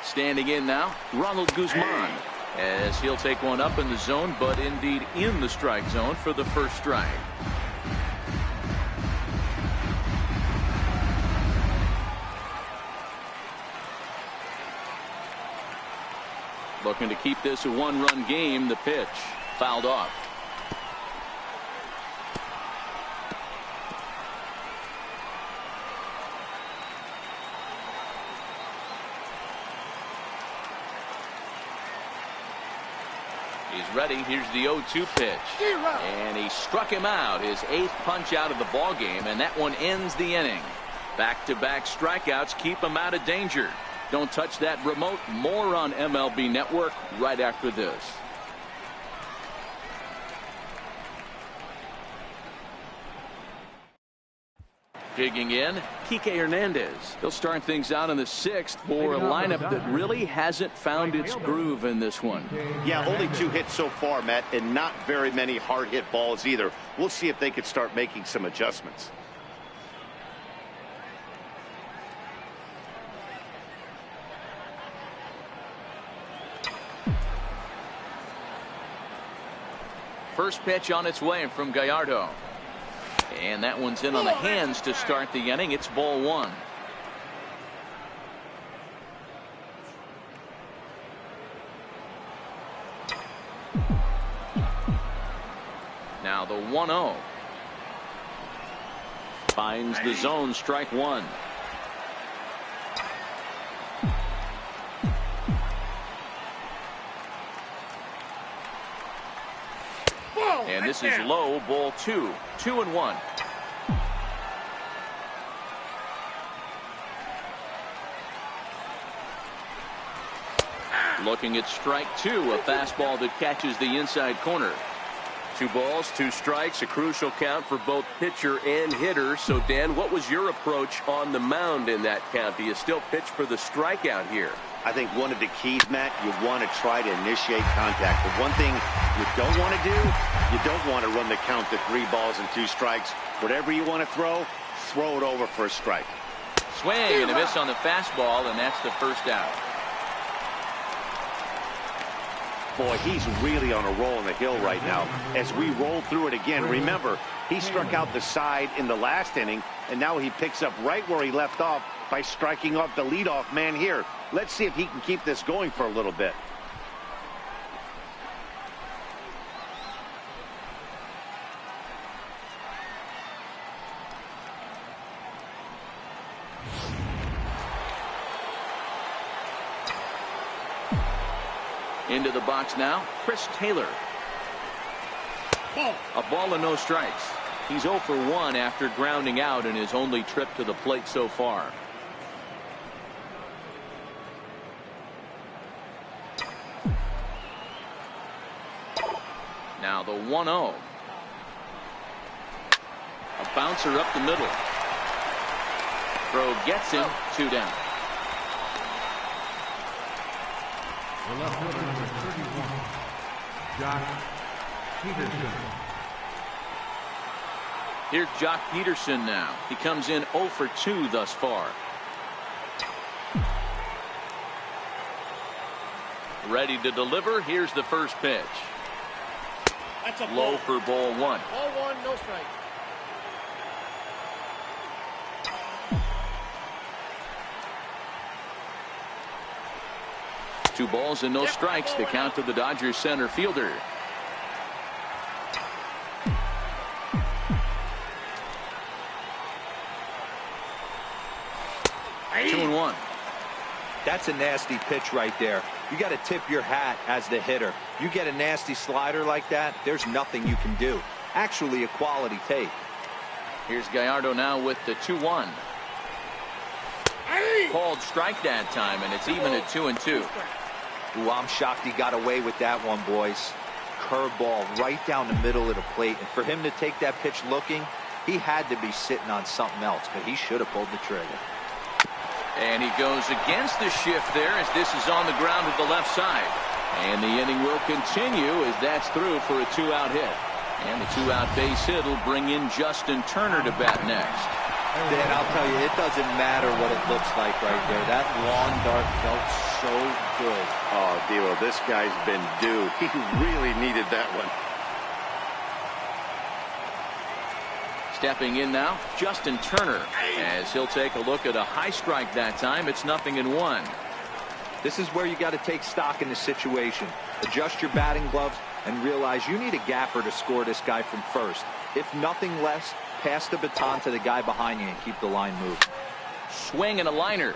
Standing in now, Ronald Guzman. as he'll take one up in the zone, but indeed in the strike zone for the first strike. Looking to keep this a one-run game. The pitch fouled off. He's ready. Here's the 0-2 pitch. And he struck him out. His 8th punch out of the ball game, and that one ends the inning. Back-to-back strikeouts keep him out of danger. Don't touch that remote. More on MLB Network right after this. Digging in, Kike Hernandez. He'll start things out in the 6th for a lineup that really hasn't found its groove in this one. Yeah, only 2 hits so far, Matt, and not very many hard hit balls either. We'll see if they can start making some adjustments. First pitch on its way from Gallardo. And that one's in on the hands to start the inning. It's ball 1. Now the 1-0. Finds the zone, strike 1. And this is low, ball 2. 2-1. Looking at strike 2, a fastball that catches the inside corner. 2 balls, 2 strikes, a crucial count for both pitcher and hitter. So, Dan, what was your approach on the mound in that count? Do you still pitch for the strikeout here? I think one of the keys, Matt, you want to try to initiate contact. The one thing you don't want to do, you don't want to run the count to 3 balls and 2 strikes. Whatever you want to throw it over for a strike. Swing and a miss on the fastball, and that's the first out. Boy, he's really on a roll on the hill right now. As we roll through it again, remember, he struck out the side in the last inning, and now he picks up right where he left off by striking off the leadoff man here. Let's see if he can keep this going for a little bit. Into the box now, Chris Taylor. A ball and no strikes. He's 0 for 1 after grounding out in his only trip to the plate so far. Now the 1-0. A bouncer up the middle. Throw gets him, 2 down. The left fielder, number 31, Jock Peterson. Here's Jock Peterson now. He comes in 0 for 2 thus far. Ready to deliver. Here's the first pitch. That's a low for ball 1. Ball 1, no strike. Two balls and no strikes. The count to the Dodgers center fielder. Hey. 2-1. That's a nasty pitch right there. You got to tip your hat as the hitter. You get a nasty slider like that, there's nothing you can do. Actually a quality take. Here's Gallardo now with the 2-1. Hey. Called strike that time, and it's even at 2-2. Ooh, I'm shocked he got away with that one, boys. Curveball right down the middle of the plate, and for him to take that pitch looking, he had to be sitting on something else, but he should have pulled the trigger. And he goes against the shift there as this is on the ground to the left side. And the inning will continue as that's through for a 2-out hit. And the 2-out base hit will bring in Justin Turner to bat next. Dan, I'll tell you, it doesn't matter what it looks like right there. That lawn dart felt so good. Oh, D'Lo, this guy's been due. He really needed that one. Stepping in now, Justin Turner, as he'll take a look at a high strike that time. It's 0-1. This is where you got to take stock in the situation. Adjust your batting gloves and realize you need a gapper to score this guy from first. If nothing less, pass the baton to the guy behind you and keep the line moving. Swing and a liner.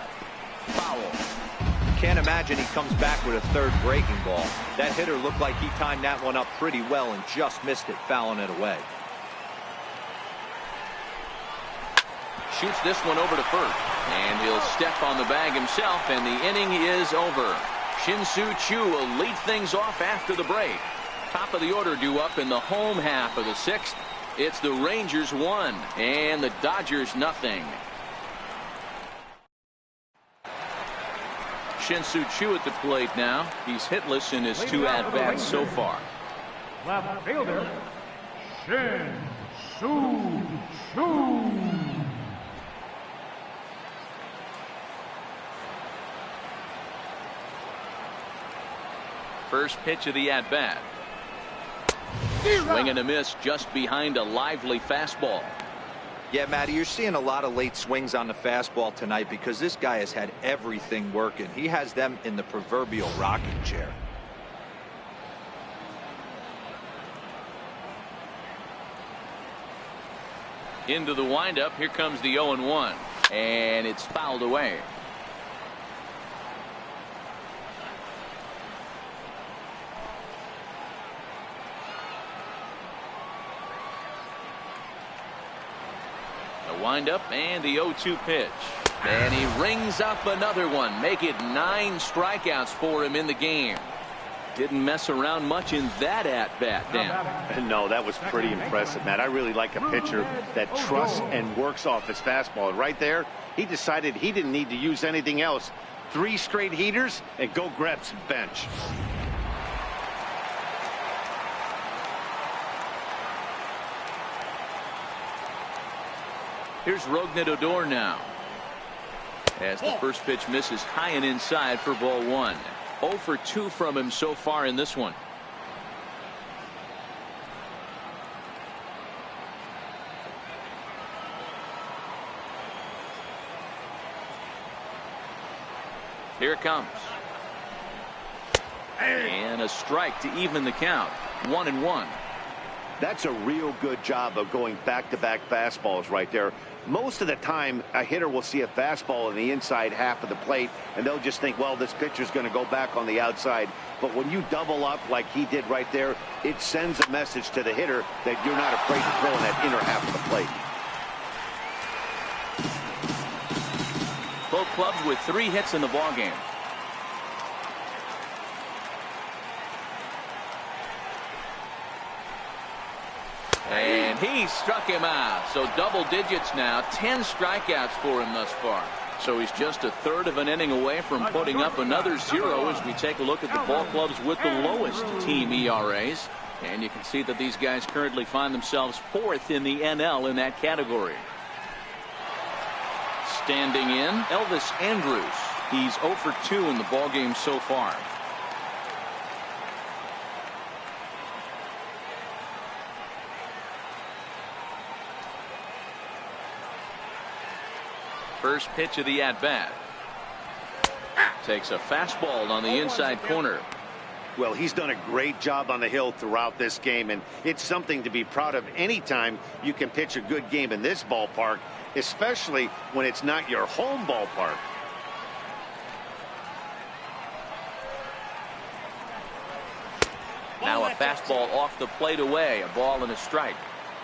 Foul. Can't imagine he comes back with a third breaking ball. That hitter looked like he timed that one up pretty well and just missed it, fouling it away. Shoots this one over to first, and he'll step on the bag himself, and the inning is over. Shin-Soo Choo will lead things off after the break. Top of the order due up in the home half of the sixth. It's the Rangers 1 and the Dodgers 0. Shin-Soo Choo at the plate now. He's hitless in his 2 at-bats so far. Left fielder, Shin-Soo Choo. First pitch of the at-bat. Swing and a miss just behind a lively fastball. Yeah, Matty, you're seeing a lot of late swings on the fastball tonight because this guy has had everything working. He has them in the proverbial rocking chair. Into the windup. Here comes the 0-1. And it's fouled away. Windup and the 0-2 pitch, and he rings up another one. Make it 9 strikeouts for him in the game. Didn't mess around much in that at bat, Dan. No, that was pretty impressive, Matt. I really like a pitcher that trusts and works off his fastball. And right there, he decided he didn't need to use anything else. 3 straight heaters and go grab some bench. Here's Rougned Odor now, as the first pitch misses high and inside for ball 1. 0 for 2 from him so far in this one. Here it comes. And a strike to even the count. 1-1. That's a real good job of going back-to-back fastballs right there. Most of the time, a hitter will see a fastball in the inside half of the plate, and they'll just think, well, this pitcher's going to go back on the outside. But when you double up like he did right there, it sends a message to the hitter that you're not afraid to throw in that inner half of the plate. Both clubs with 3 hits in the ballgame. And he struck him out. So double digits now. 10 strikeouts for him thus far. So he's just a third of an inning away from putting up another 0 as we take a look at the ball clubs with the lowest team ERAs. And you can see that these guys currently find themselves 4th in the NL in that category. Standing in, Elvis Andrus. He's 0 for 2 in the ballgame so far. First pitch of the at-bat. Takes a fastball on the inside corner. Well, he's done a great job on the hill throughout this game, and it's something to be proud of anytime you can pitch a good game in this ballpark, especially when it's not your home ballpark. Now a fastball off the plate away. A ball and a strike.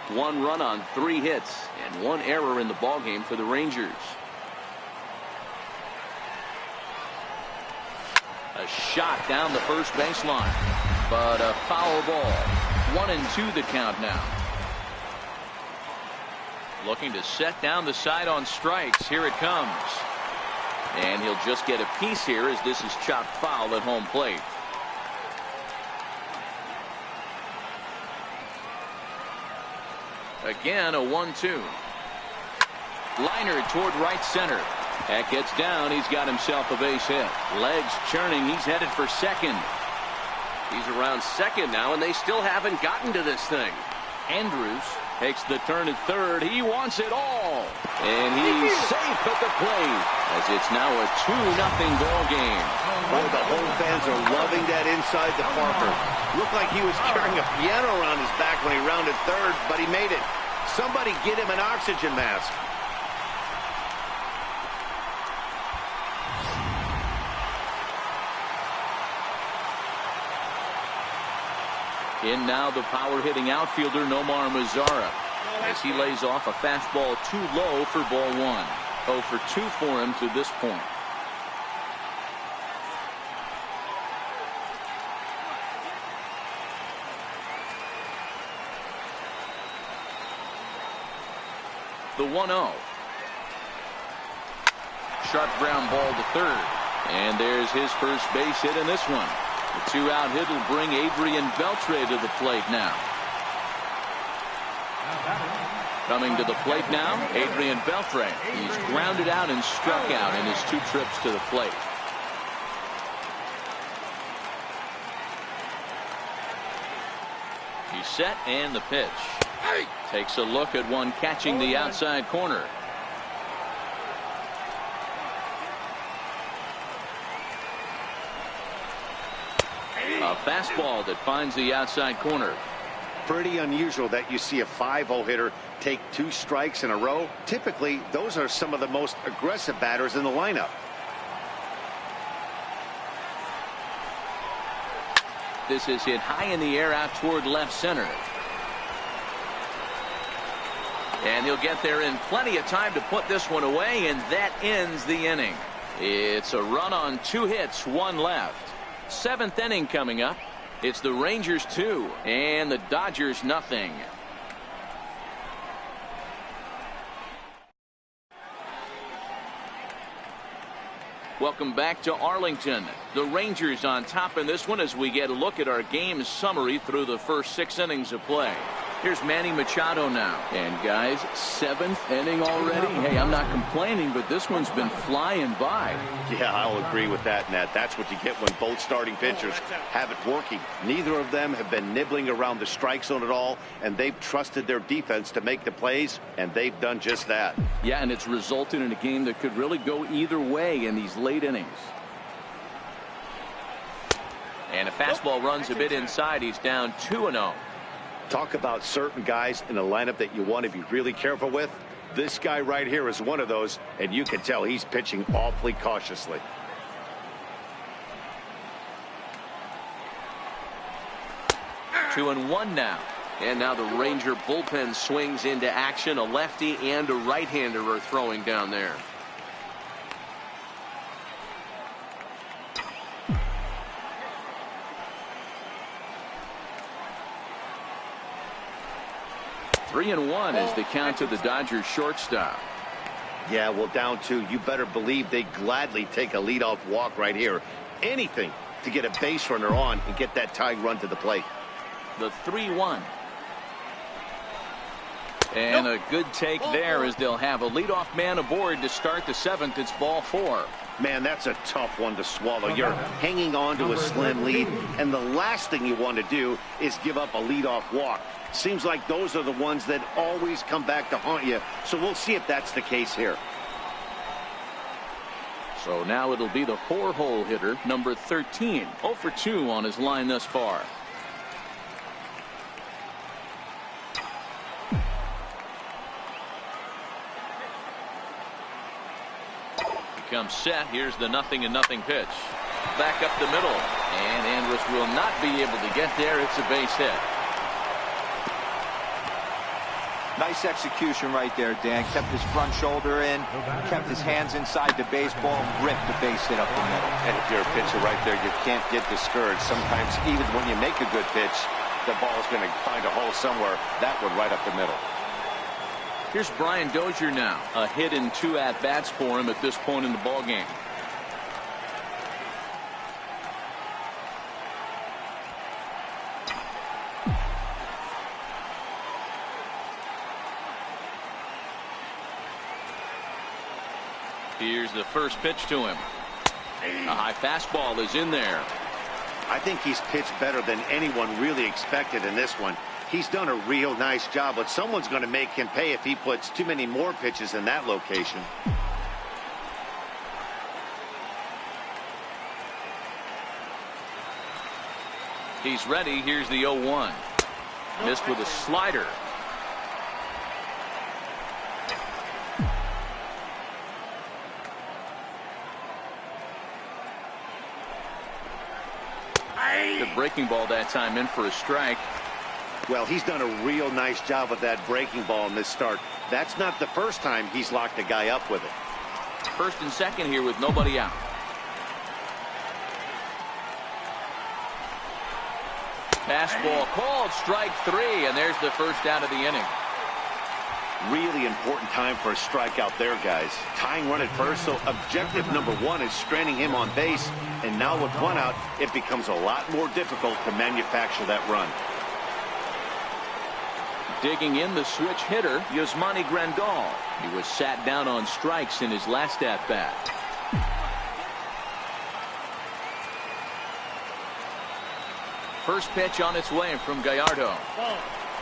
1 run on 3 hits and 1 error in the ballgame for the Rangers. A shot down the first baseline, but a foul ball. 1-2 the count now. Looking to set down the side on strikes. Here it comes. And he'll just get a piece here as this is chopped foul at home plate. Again, a 1-2. Liner toward right center. That gets down. He's got himself a base hit. Legs churning. He's headed for second. He's around second now, and they still haven't gotten to this thing. Andrews takes the turn at third. He wants it all. And he's safe at the plate as it's now a 2-0 ball game. Boy, the home fans are loving that inside the Parker. Looked like he was carrying a piano around his back when he rounded third, but he made it. Somebody get him an oxygen mask. In now the power-hitting outfielder Nomar Mazara as he lays off a fastball too low for ball one. 0 for 2 for him to this point. The 1-0. Sharp ground ball to third. And there's his first base hit in this one. The 2-out hit will bring Adrian Beltre to the plate now. Coming to the plate now, Adrian Beltre. He's grounded out and struck out in his 2 trips to the plate. He's set and the pitch. Takes a look at one catching the outside corner. A fastball that finds the outside corner. Pretty unusual that you see a 5-0 hitter take 2 strikes in a row. Typically, those are some of the most aggressive batters in the lineup. This is hit high in the air out toward left center. And he'll get there in plenty of time to put this one away, and that ends the inning. It's a run on 2 hits, 1 left. 7th inning coming up. It's the Rangers 2 and the Dodgers nothing. Welcome back to Arlington. The Rangers on top in this one as we get a look at our game summary through the first 6 innings of play. Here's Manny Machado now. And guys, 7th inning already. Hey, I'm not complaining, but this one's been flying by. Yeah, I'll agree with that, Nat. That's what you get when both starting pitchers have it working. Neither of them have been nibbling around the strike zone at all, and they've trusted their defense to make the plays, and they've done just that. Yeah, and it's resulted in a game that could really go either way in these late innings. And a fastball runs a bit inside. He's down 2-0. Talk about certain guys in a lineup that you want to be really careful with. This guy right here is one of those, and you can tell he's pitching awfully cautiously. Two and one now. And now the Ranger bullpen swings into action. A lefty and a right-hander are throwing down there. Three and one is the count to the Dodgers shortstop. Yeah, well, down 2. You better believe they gladly take a leadoff walk right here. Anything to get a base runner on and get that tying run to the plate. The 3-1. And a good take there as they'll have a leadoff man aboard to start the 7th. It's ball 4. Man, that's a tough one to swallow. You're hanging on to a slim lead, and the last thing you want to do is give up a leadoff walk. Seems like those are the ones that always come back to haunt you, so we'll see if that's the case here. So now it'll be the 4-hole hitter, number 13. 0 for 2 on his line thus far. Comes set. Here's the 0-0 pitch. Back up the middle. And Andrus will not be able to get there. It's a base hit. Nice execution right there, Dan. Kept his front shoulder in, kept his hands inside the baseball, ripped the base hit up the middle. And if you're a pitcher right there, you can't get discouraged. Sometimes even when you make a good pitch, the ball's going to find a hole somewhere. That one right up the middle. Here's Brian Dozier now. A hit and 2 at-bats for him at this point in the ballgame. Here's the first pitch to him. A high fastball is in there. I think he's pitched better than anyone really expected in this one. He's done a real nice job, but someone's going to make him pay if he puts too many more pitches in that location. He's ready. Here's the 0-1. Missed with a slider. The breaking ball that time in for a strike. Well, he's done a real nice job with that breaking ball in this start. That's not the first time he's locked a guy up with it. First and second here with nobody out. Fastball called, strike 3, and there's the first out of the inning. Really important time for a strikeout there, guys. Tying run at first, so objective number 1 is stranding him on base. And now with 1 out, it becomes a lot more difficult to manufacture that run. Digging in, the switch hitter, Yasmani Grandal. He was sat down on strikes in his last at-bat. First pitch on its way from Gallardo.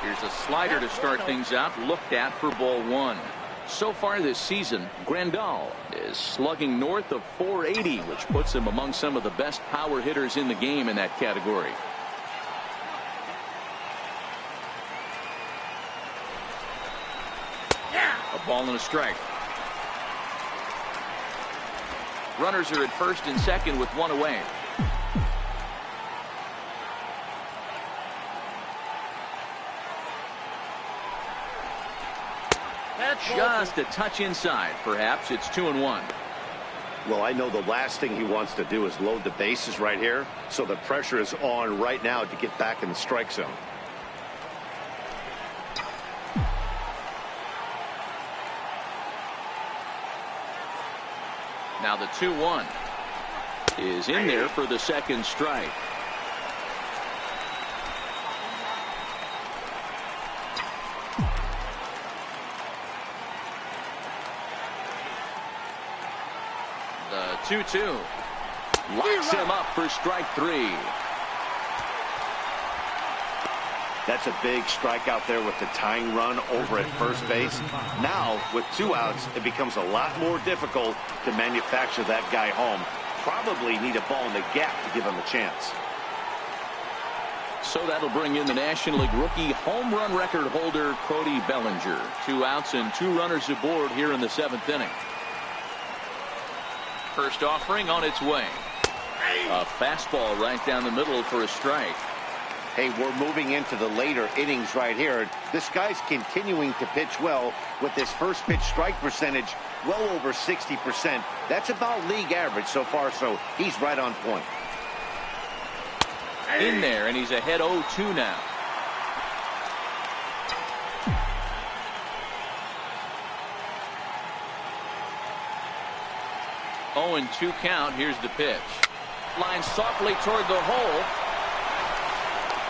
Here's a slider to start things out, looked at for ball 1. So far this season, Grandal is slugging north of .480, which puts him among some of the best power hitters in the game in that category. A ball and a strike. Runners are at first and second with 1 away. Just a touch inside. Perhaps it's 2-1. Well, I know the last thing he wants to do is load the bases right here, so the pressure is on right now to get back in the strike zone. Now the 2-1 is in there for the second strike. The 2-2 locks him up for strike 3. That's a big strikeout there with the tying run over at first base. Now, with 2 outs, it becomes a lot more difficult to manufacture that guy home. Probably need a ball in the gap to give him a chance. So that'll bring in the National League rookie home run record holder, Cody Bellinger. 2 outs and 2 runners aboard here in the 7th inning. First offering on its way. A fastball right down the middle for a strike. Hey, we're moving into the later innings right here. This guy's continuing to pitch well with his first pitch strike percentage well over 60%. That's about league average so far, so he's right on point. In there, and he's ahead 0-2 now. Oh, and 2 count. Here's the pitch. Line softly toward the hole.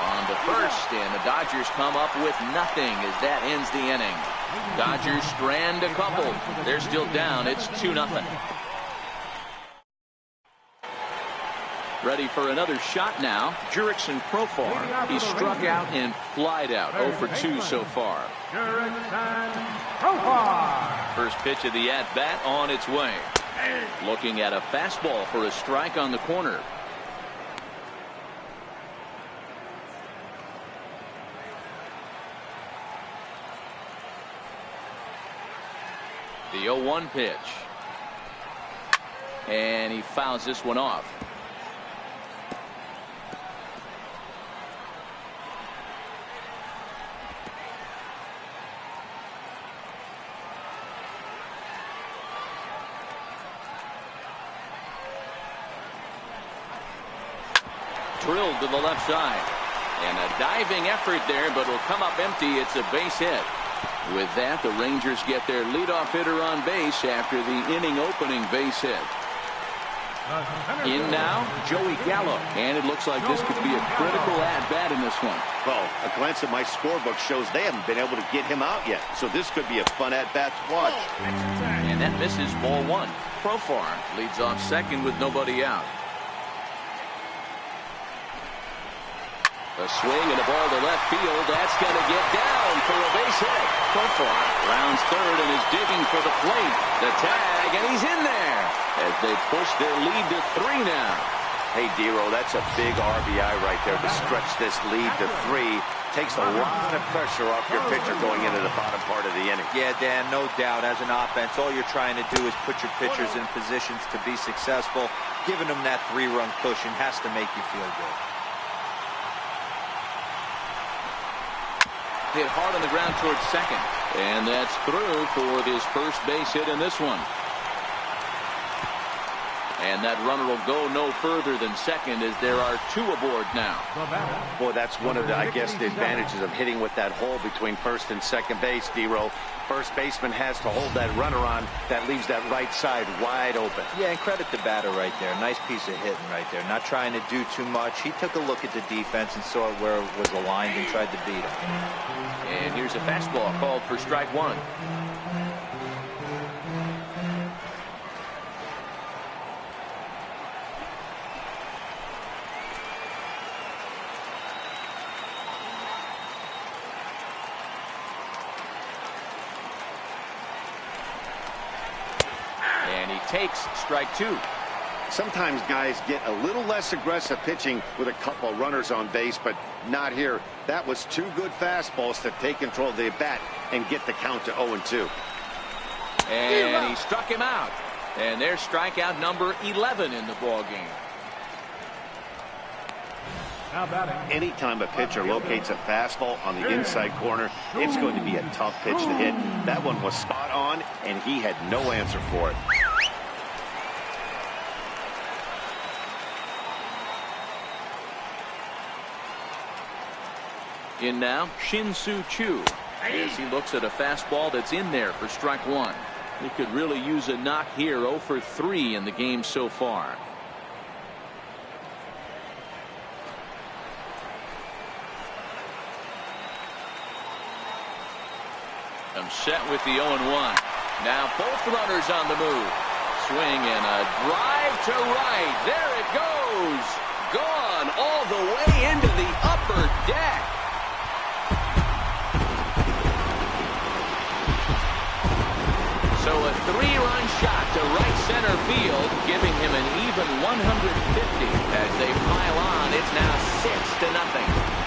On to first, and the Dodgers come up with nothing as that ends the inning. Dodgers strand a couple. They're still down. It's 2-0. Ready for another shot now. Jurickson Profar. He struck out and flied out. 0 for 2 so far. First pitch of the at-bat on its way. Looking at a fastball for a strike on the corner. The 0-1 pitch. And he fouls this one off. Drilled to the left side. And a diving effort there, but will come up empty. It's a base hit. With that, the Rangers get their leadoff hitter on base after the inning-opening base hit. In now, Joey Gallo. And it looks like this could be a critical at-bat in the this one. Well, a glance at my scorebook shows they haven't been able to get him out yet. So this could be a fun at-bat to watch. And that misses ball one. Profar leads off second with nobody out. A swing and a ball to left field. That's going to get down for a base hit. Profar rounds third and is digging for the plate. The tag, and he's in there as they push their lead to 3 now. Hey, Dero, that's a big RBI right there to stretch this lead to 3. Takes a lot of pressure off your pitcher going into the bottom part of the inning. Yeah, Dan, no doubt. As an offense, all you're trying to do is put your pitchers in positions to be successful. Giving them that 3-run cushion has to make you feel good. Hit hard on the ground towards second. And that's through for his first base hit in this one. And that runner will go no further than second as there are 2 aboard now. Boy, that's one of the, I guess, the advantages of hitting with that hole between first and second base, Dero. First baseman has to hold that runner on. That leaves that right side wide open. Yeah, and credit the batter right there. Nice piece of hitting right there. Not trying to do too much. He took a look at the defense and saw where it was aligned and tried to beat him. And here's a fastball called for strike 1. Takes strike 2. Sometimes guys get a little less aggressive pitching with a couple runners on base, but not here. That was 2 good fastballs to take control of the bat and get the count to 0-2. And he struck him out. And there's strikeout number 11 in the ball game. Anytime a pitcher locates a fastball on the inside corner, it's going to be a tough pitch to hit. That one was spot on, and he had no answer for it. In now, Shin-Soo Choo, as he looks at a fastball that's in there for strike 1. He could really use a knock here. 0 for 3 in the game so far. I'm set with the 0-1. Now both runners on the move. Swing and a drive to right. There it goes. Gone all the way into the upper deck. So a 3-run shot to right center field, giving him an even 150 as they pile on. It's now 6-0.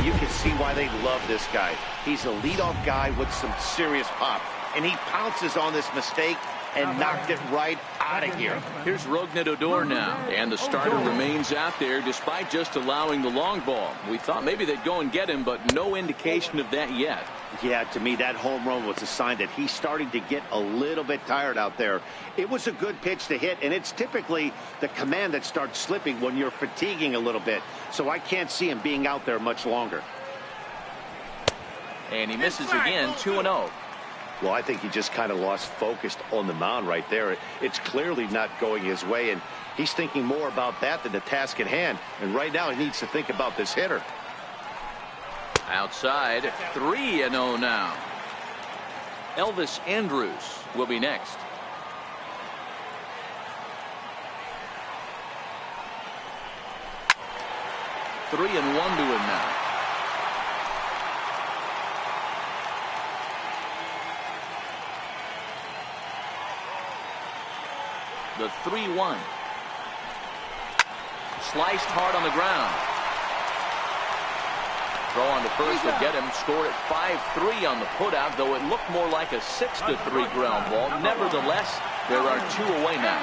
You can see why they love this guy. He's a leadoff guy with some serious pop, and he pounces on this mistake and knocked it right out of here. Here's Rougned Odor now, and the starter remains out there despite just allowing the long ball. We thought maybe they'd go and get him, but no indication of that yet. Yeah, to me, that home run was a sign that he's starting to get a little bit tired out there. It was a good pitch to hit, and it's typically the command that starts slipping when you're fatiguing a little bit. So I can't see him being out there much longer. And he misses again, 2-0. Well, I think he just kind of lost focus on the mound right there. It's clearly not going his way, and he's thinking more about that than the task at hand. And right now, he needs to think about this hitter. Outside, 3-0 now. Elvis Andrus will be next. Three and 1 to him now. The 3-1. Sliced hard on the ground. Throw on to first would get him. Score at 5-3 on the putout, though it looked more like a 6-3 ground ball. Nevertheless, there are 2 away now.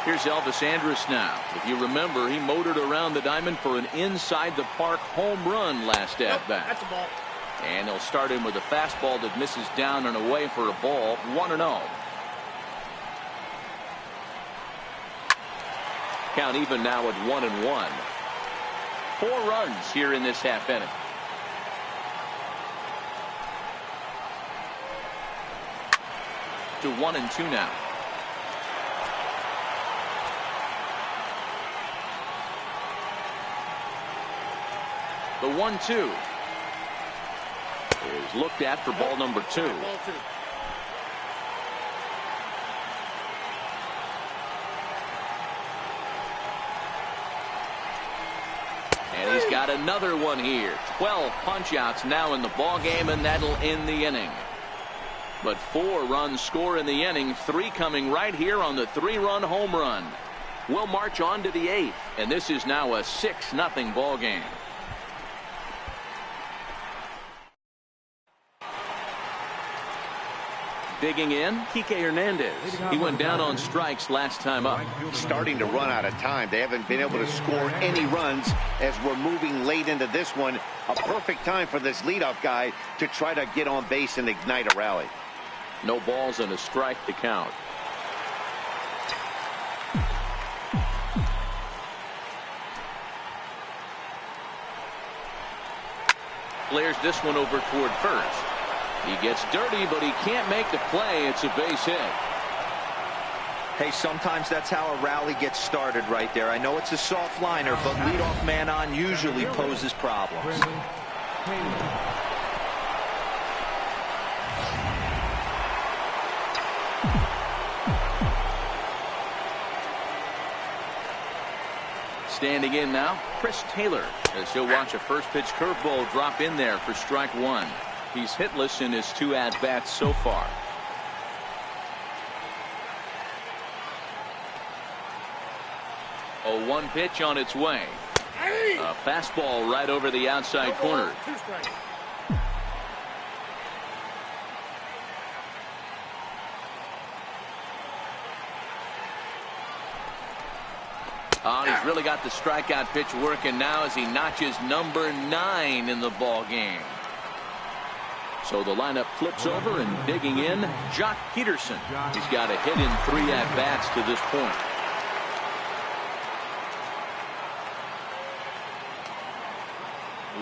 Here's Elvis Andrus now. If you remember, he motored around the diamond for an inside the park home run last at bat. That's a ball. And he'll start in with a fastball that misses down and away for a ball. 1-0. Count even now at 1-1. 4 runs here in this half inning. up to 1-2 now. The 1-2 is looked at for ball number 2. Ball 2. And he's got another one here. 12 punch-outs now in the ball game, and that'll end the inning. But 4 runs score in the inning, 3 coming right here on the 3-run home run. We'll march on to the 8th, and this is now a 6-0 ball game. Digging in, Kike Hernandez. He went down on strikes last time up. Starting to run out of time. They haven't been able to score any runs as we're moving late into this one. A perfect time for this leadoff guy to try to get on base and ignite a rally. No balls and a strike to count. Flares this one over toward first. He gets dirty, but he can't make the play. It's a base hit. Hey, sometimes that's how a rally gets started right there. I know it's a soft liner, but leadoff man on usually poses problems. Standing in now, Chris Taylor, as he'll watch a first pitch curveball drop in there for strike 1. He's hitless in his 2 at-bats so far. A 1 pitch on its way. A fastball right over the outside corner. 2 strikes. Oh, he's really got the strikeout pitch working now as he notches number 9 in the ball game. So the lineup flips over, and digging in, Jock Peterson. He's got a hit in 3 at-bats to this point.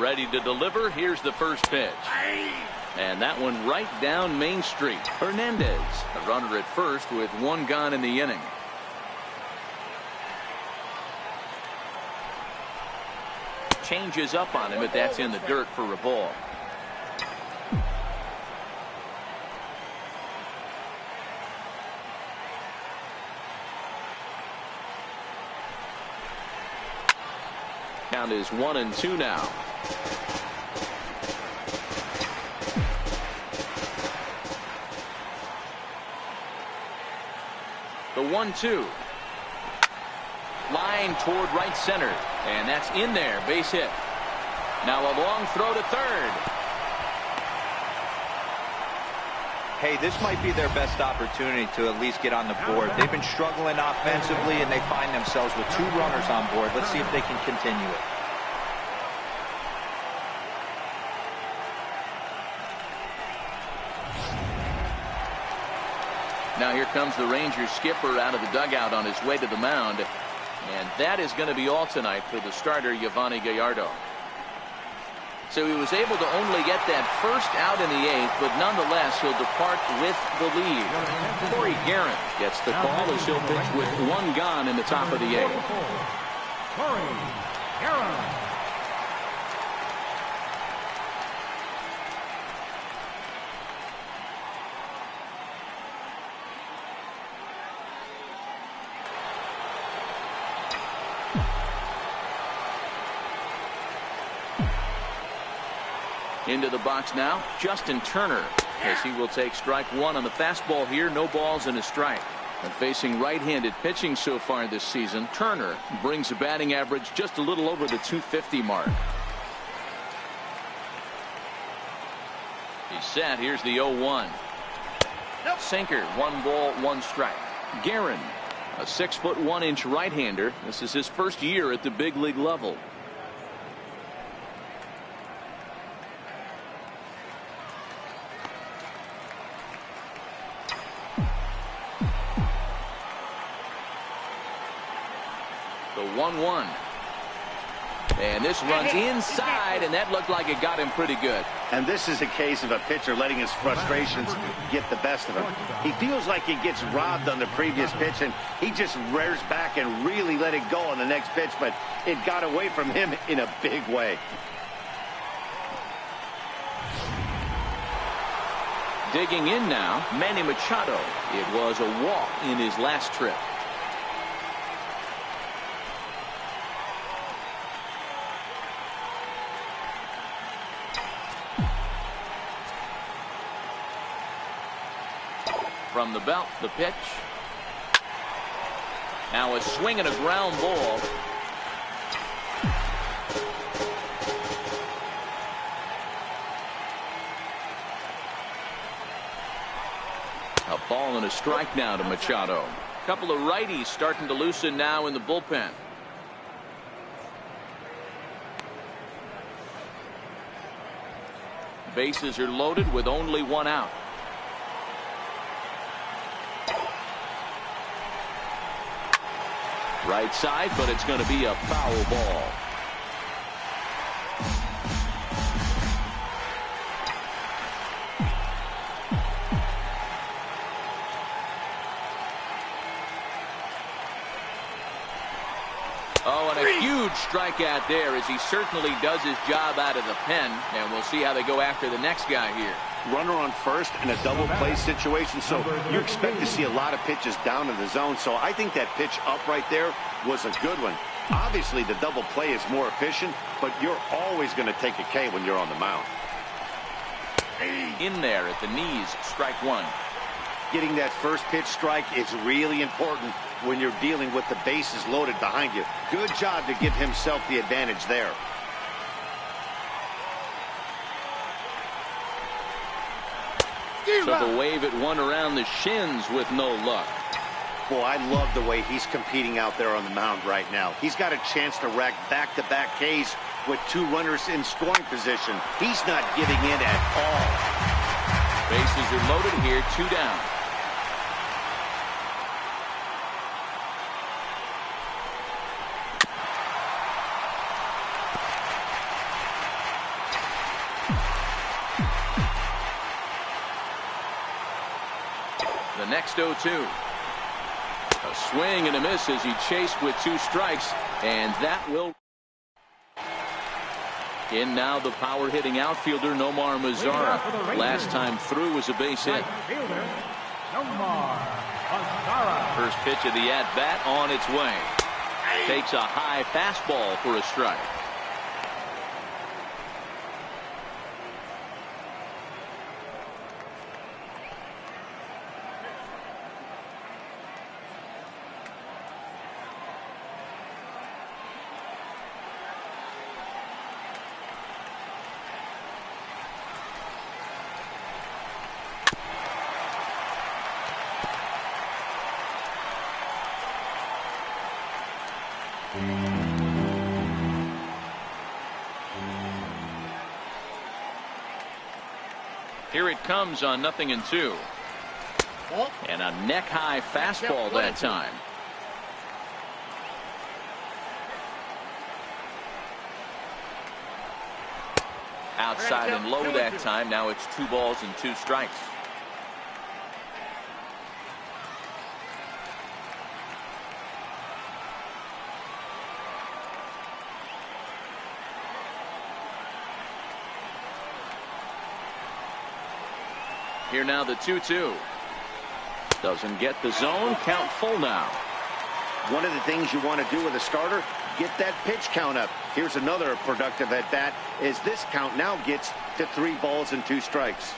Ready to deliver. Here's the first pitch. And that one right down Main Street. Hernandez, a runner at first with 1 gone in the inning. Changes up on him, but that's in the dirt for a ball. Count is 1-2 now. The 1-2. Line toward right center. And that's in there. Base hit. Now a long throw to third. Hey, this might be their best opportunity to at least get on the board. They've been struggling offensively, and they find themselves with 2 runners on board. Let's see if they can continue it. Now here comes the Rangers skipper out of the dugout on his way to the mound. And that is going to be all tonight for the starter, Yovani Gallardo. So he was able to only get that first out in the 8th, but nonetheless he'll depart with the lead. Corey Guerin gets the call as he'll pitch with 1 gone in the top of the 8th. Corey Guerin. Into the box now, Justin Turner, as he will take strike 1 on the fastball here. No balls and a strike. And facing right-handed pitching so far this season, Turner brings a batting average just a little over the .250 mark. He's set. Here's the 0-1. Sinker, 1 ball, 1 strike. Guerin, a 6'1" right-hander. This is his first year at the big league level. The 1-1. And this runs inside, and that looked like it got him pretty good. And this is a case of a pitcher letting his frustrations get the best of him. He feels like he gets robbed on the previous pitch, and he just rears back and really let it go on the next pitch, but it got away from him in a big way. Digging in now, Manny Machado. It was a walk in his last trip. From the belt, the pitch. Now a swing and a ground ball. A ball and a strike now to Machado. A couple of righties starting to loosen now in the bullpen. Bases are loaded with only one out. Right side, but it's going to be a foul ball. Oh, and a huge strikeout there as he certainly does his job out of the pen. And we'll see how they go after the next guy here. Runner on first in a double play situation, so you expect to see a lot of pitches down in the zone. So I think that pitch up right there was a good one. Obviously, the double play is more efficient, but you're always going to take a K when you're on the mound. In there at the knees, strike one. Getting that first pitch strike is really important when you're dealing with the bases loaded behind you. Good job to give himself the advantage there. So the wave at one around the shins with no luck. Boy, I love the way he's competing out there on the mound right now. He's got a chance to rack back-to-back Ks with two runners in scoring position. He's not giving in at all. Bases are loaded here, 2 down. The next 0-2. A swing and a miss as he chased with 2 strikes, and that will. In now the power hitting outfielder Nomar Mazara. Last time through was a base hit. First pitch of the at bat on its way. Takes a high fastball for a strike. Here it comes on 0-2. And a neck-high fastball that time. Outside and low that time. Now it's 2 balls and 2 strikes. Here now the 2-2. Doesn't get the zone. Count full now. One of the things you want to do with a starter, get that pitch count up. Here's another productive at bat as this count now gets to 3 balls and 2 strikes.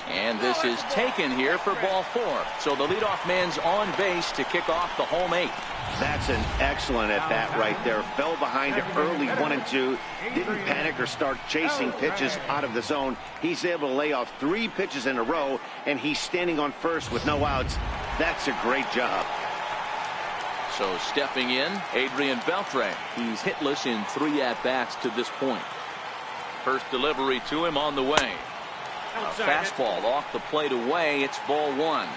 And this is taken here for ball 4. So the leadoff man's on base to kick off the home 8th. That's an excellent at bat right there. Fell behind it early 1-2. Didn't panic or start chasing pitches out of the zone. He's able to lay off 3 pitches in a row, and he's standing on first with no outs. That's a great job. So stepping in, Adrian Beltre. He's hitless in 3 at-bats to this point. First delivery to him on the way. A fastball off the plate away. It's ball 1.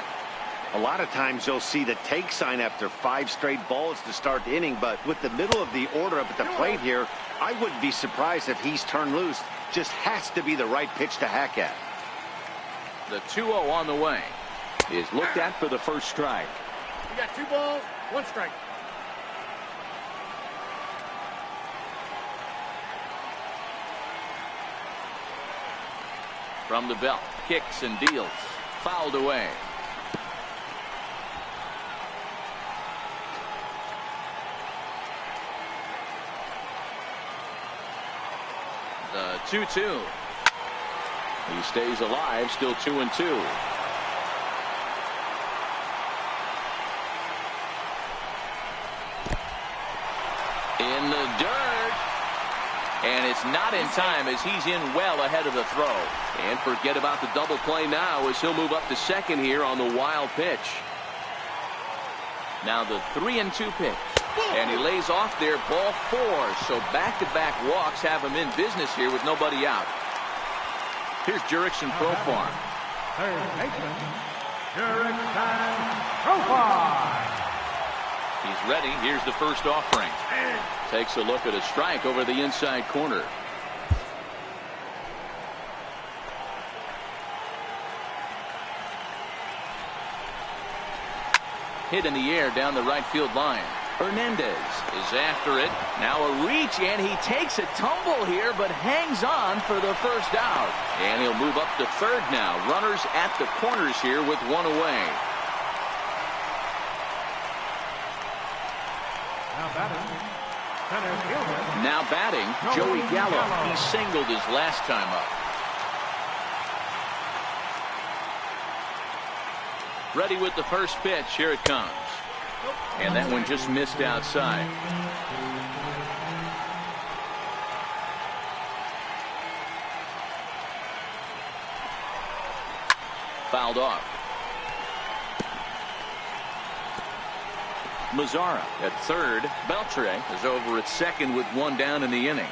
A lot of times you'll see the take sign after 5 straight balls to start the inning, but with the middle of the order up at the plate here, I wouldn't be surprised if he's turned loose. Just has to be the right pitch to hack at. The 2-0 on the way is looked at for the first strike. You got 2 balls, 1 strike. From the belt, kicks and deals, fouled away. The 2-2. He stays alive, still 2-2. In the dirt. And it's not in time as he's in well ahead of the throw. And forget about the double play now as he'll move up to second here on the wild pitch. Now the 3-2 pitch. And he lays off there, ball 4. So back-to-back walks have him in business here with nobody out. Here's Jurickson Profar. Third baseman, Jurickson Profar. He's ready. Here's the first offering. Takes a look at a strike over the inside corner. Hit in the air down the right field line. Hernandez is after it. Now a reach, and he takes a tumble here, but hangs on for the first out. And he'll move up to third now. Runners at the corners here with 1 away. Now batting, Joey Gallo. He singled his last time up. Ready with the first pitch. Here it comes. And that one just missed outside. Fouled off. Mazara at third. Beltre is over at second with 1 down in the inning.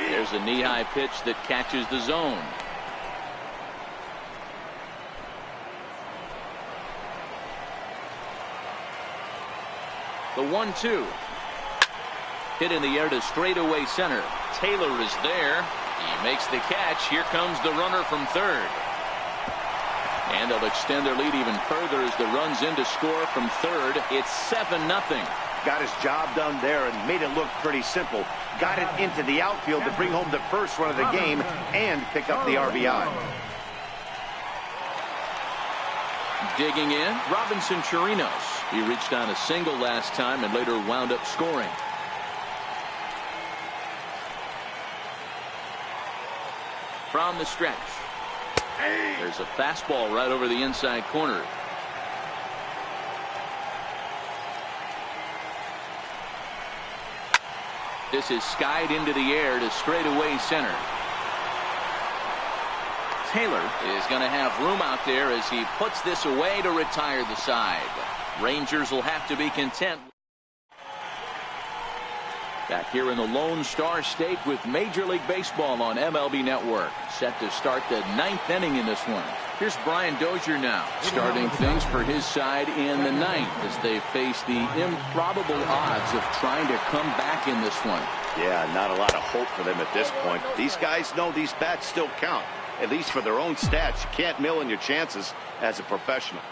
There's a knee-high pitch that catches the zone. The 1-2. Hit in the air to straightaway center. Taylor is there. He makes the catch. Here comes the runner from third. And they'll extend their lead even further as the run's in to score from third. It's 7-0. Got his job done there and made it look pretty simple. Got it into the outfield to bring home the first run of the game and pick up the RBI. Digging in, Robinson Chirinos. He reached on a single last time and later wound up scoring. From the stretch. There's a fastball right over the inside corner. This is skied into the air to straightaway center. Taylor is going to have room out there as he puts this away to retire the side. Rangers will have to be content. Back here in the Lone Star State with Major League Baseball on MLB Network. Set to start the 9th inning in this one. Here's Brian Dozier now, starting things for his side in the 9th as they face the improbable odds of trying to come back in this one. Yeah, not a lot of hope for them at this point. These guys know these bats still count, at least for their own stats. You can't mill in your chances as a professional.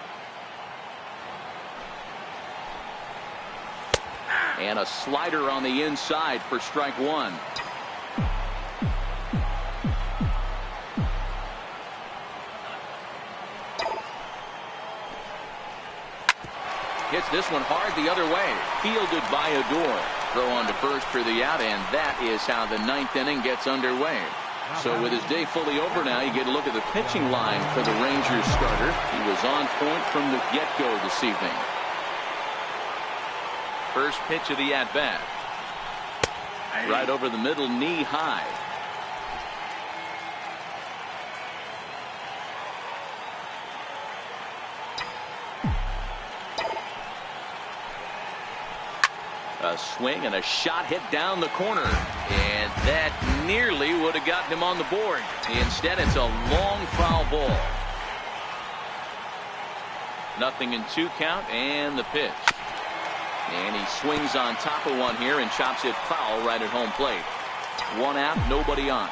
And a slider on the inside for strike 1. Hits this one hard the other way. Fielded by Odor. Throw on to first for the out, and that is how the 9th inning gets underway. So with his day fully over now, you get a look at the pitching line for the Rangers starter. He was on point from the get-go this evening. First pitch of the at-bat. Right over the middle, knee high. A swing and a shot hit down the corner. And that nearly would have gotten him on the board. Instead, it's a long foul ball. 0-2 count, and the pitch. And he swings on top of one here and chops it foul right at home plate. 1 out, nobody on.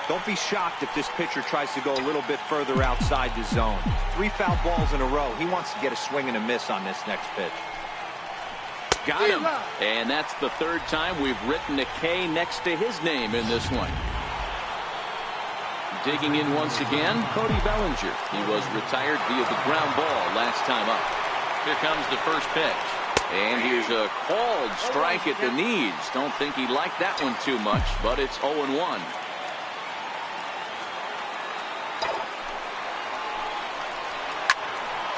Don't be shocked if this pitcher tries to go a little bit further outside the zone. 3 foul balls in a row. He wants to get a swing and a miss on this next pitch. Got him. And that's the 3rd time we've written a K next to his name in this one. Digging in once again, Cody Bellinger. He was retired via the ground ball last time up. Here comes the first pitch. And here's a called strike at the knees. Don't think he liked that one too much, but it's 0-1.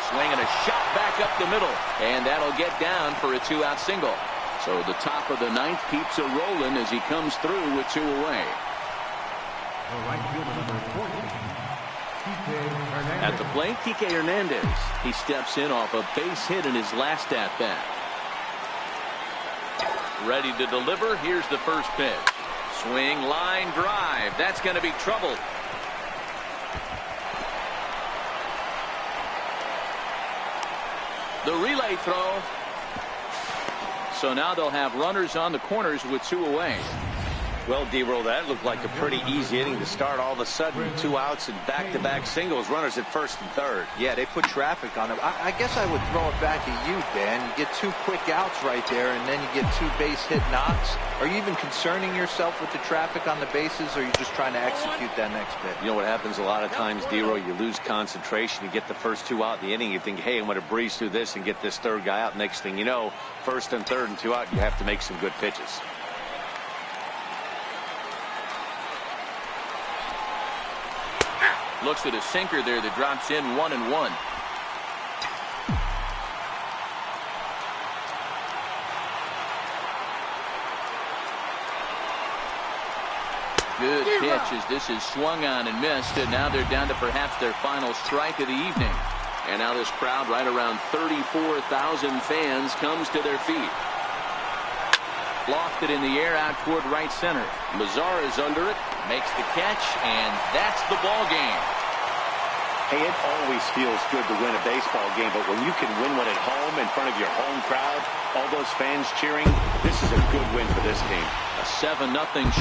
Swing and a shot back up the middle, and that'll get down for a 2-out single. So the top of the 9th keeps it rolling as he comes through with 2 away. Right fielder number 14, Kike Hernandez. At the plate, Kike Hernandez. He steps in off a base hit in his last at bat. Ready to deliver. Here's the first pitch. Swing, line drive. That's going to be trouble. The relay throw. So now they'll have runners on the corners with 2 away. Well, D-Roll, that looked like a pretty easy inning to start. All of a sudden, 2 outs and back-to-back singles, runners at 1st and 3rd. Yeah, they put traffic on him. I guess I would throw it back at you, Dan. You get 2 quick outs right there, and then you get 2 base hit knocks. Are you even concerning yourself with the traffic on the bases, or are you just trying to execute that next pitch? You know what happens a lot of times, D-Roll? You lose concentration. You get the first 2 out in the inning. You think, hey, I'm going to breeze through this and get this 3rd guy out. Next thing you know, 1st and 3rd and 2 out, you have to make some good pitches. Looks at a sinker there that drops in 1-1. Good pitch as this is swung on and missed, and now they're down to perhaps their final strike of the evening. And now this crowd, right around 34,000 fans, comes to their feet. Lofted in the air out toward right center. Mazara is under it, makes the catch, and that's the ball game. Hey, it always feels good to win a baseball game, but when you can win one at home in front of your home crowd, all those fans cheering, this is a good win for this team. A 7-0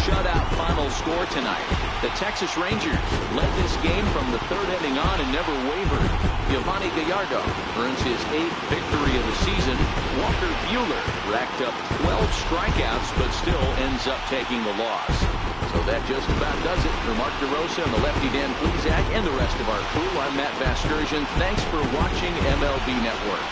shutout final score tonight. The Texas Rangers led this game from the 3rd inning on and never wavered. Yovani Gallardo earns his 8th victory of the season. Walker Buehler racked up 12 strikeouts, but still ends up taking the loss. So that just about does it. For Mark DeRosa and the lefty Dan Plesac and the rest of our crew, I'm Matt Vasgersian. Thanks for watching MLB Network.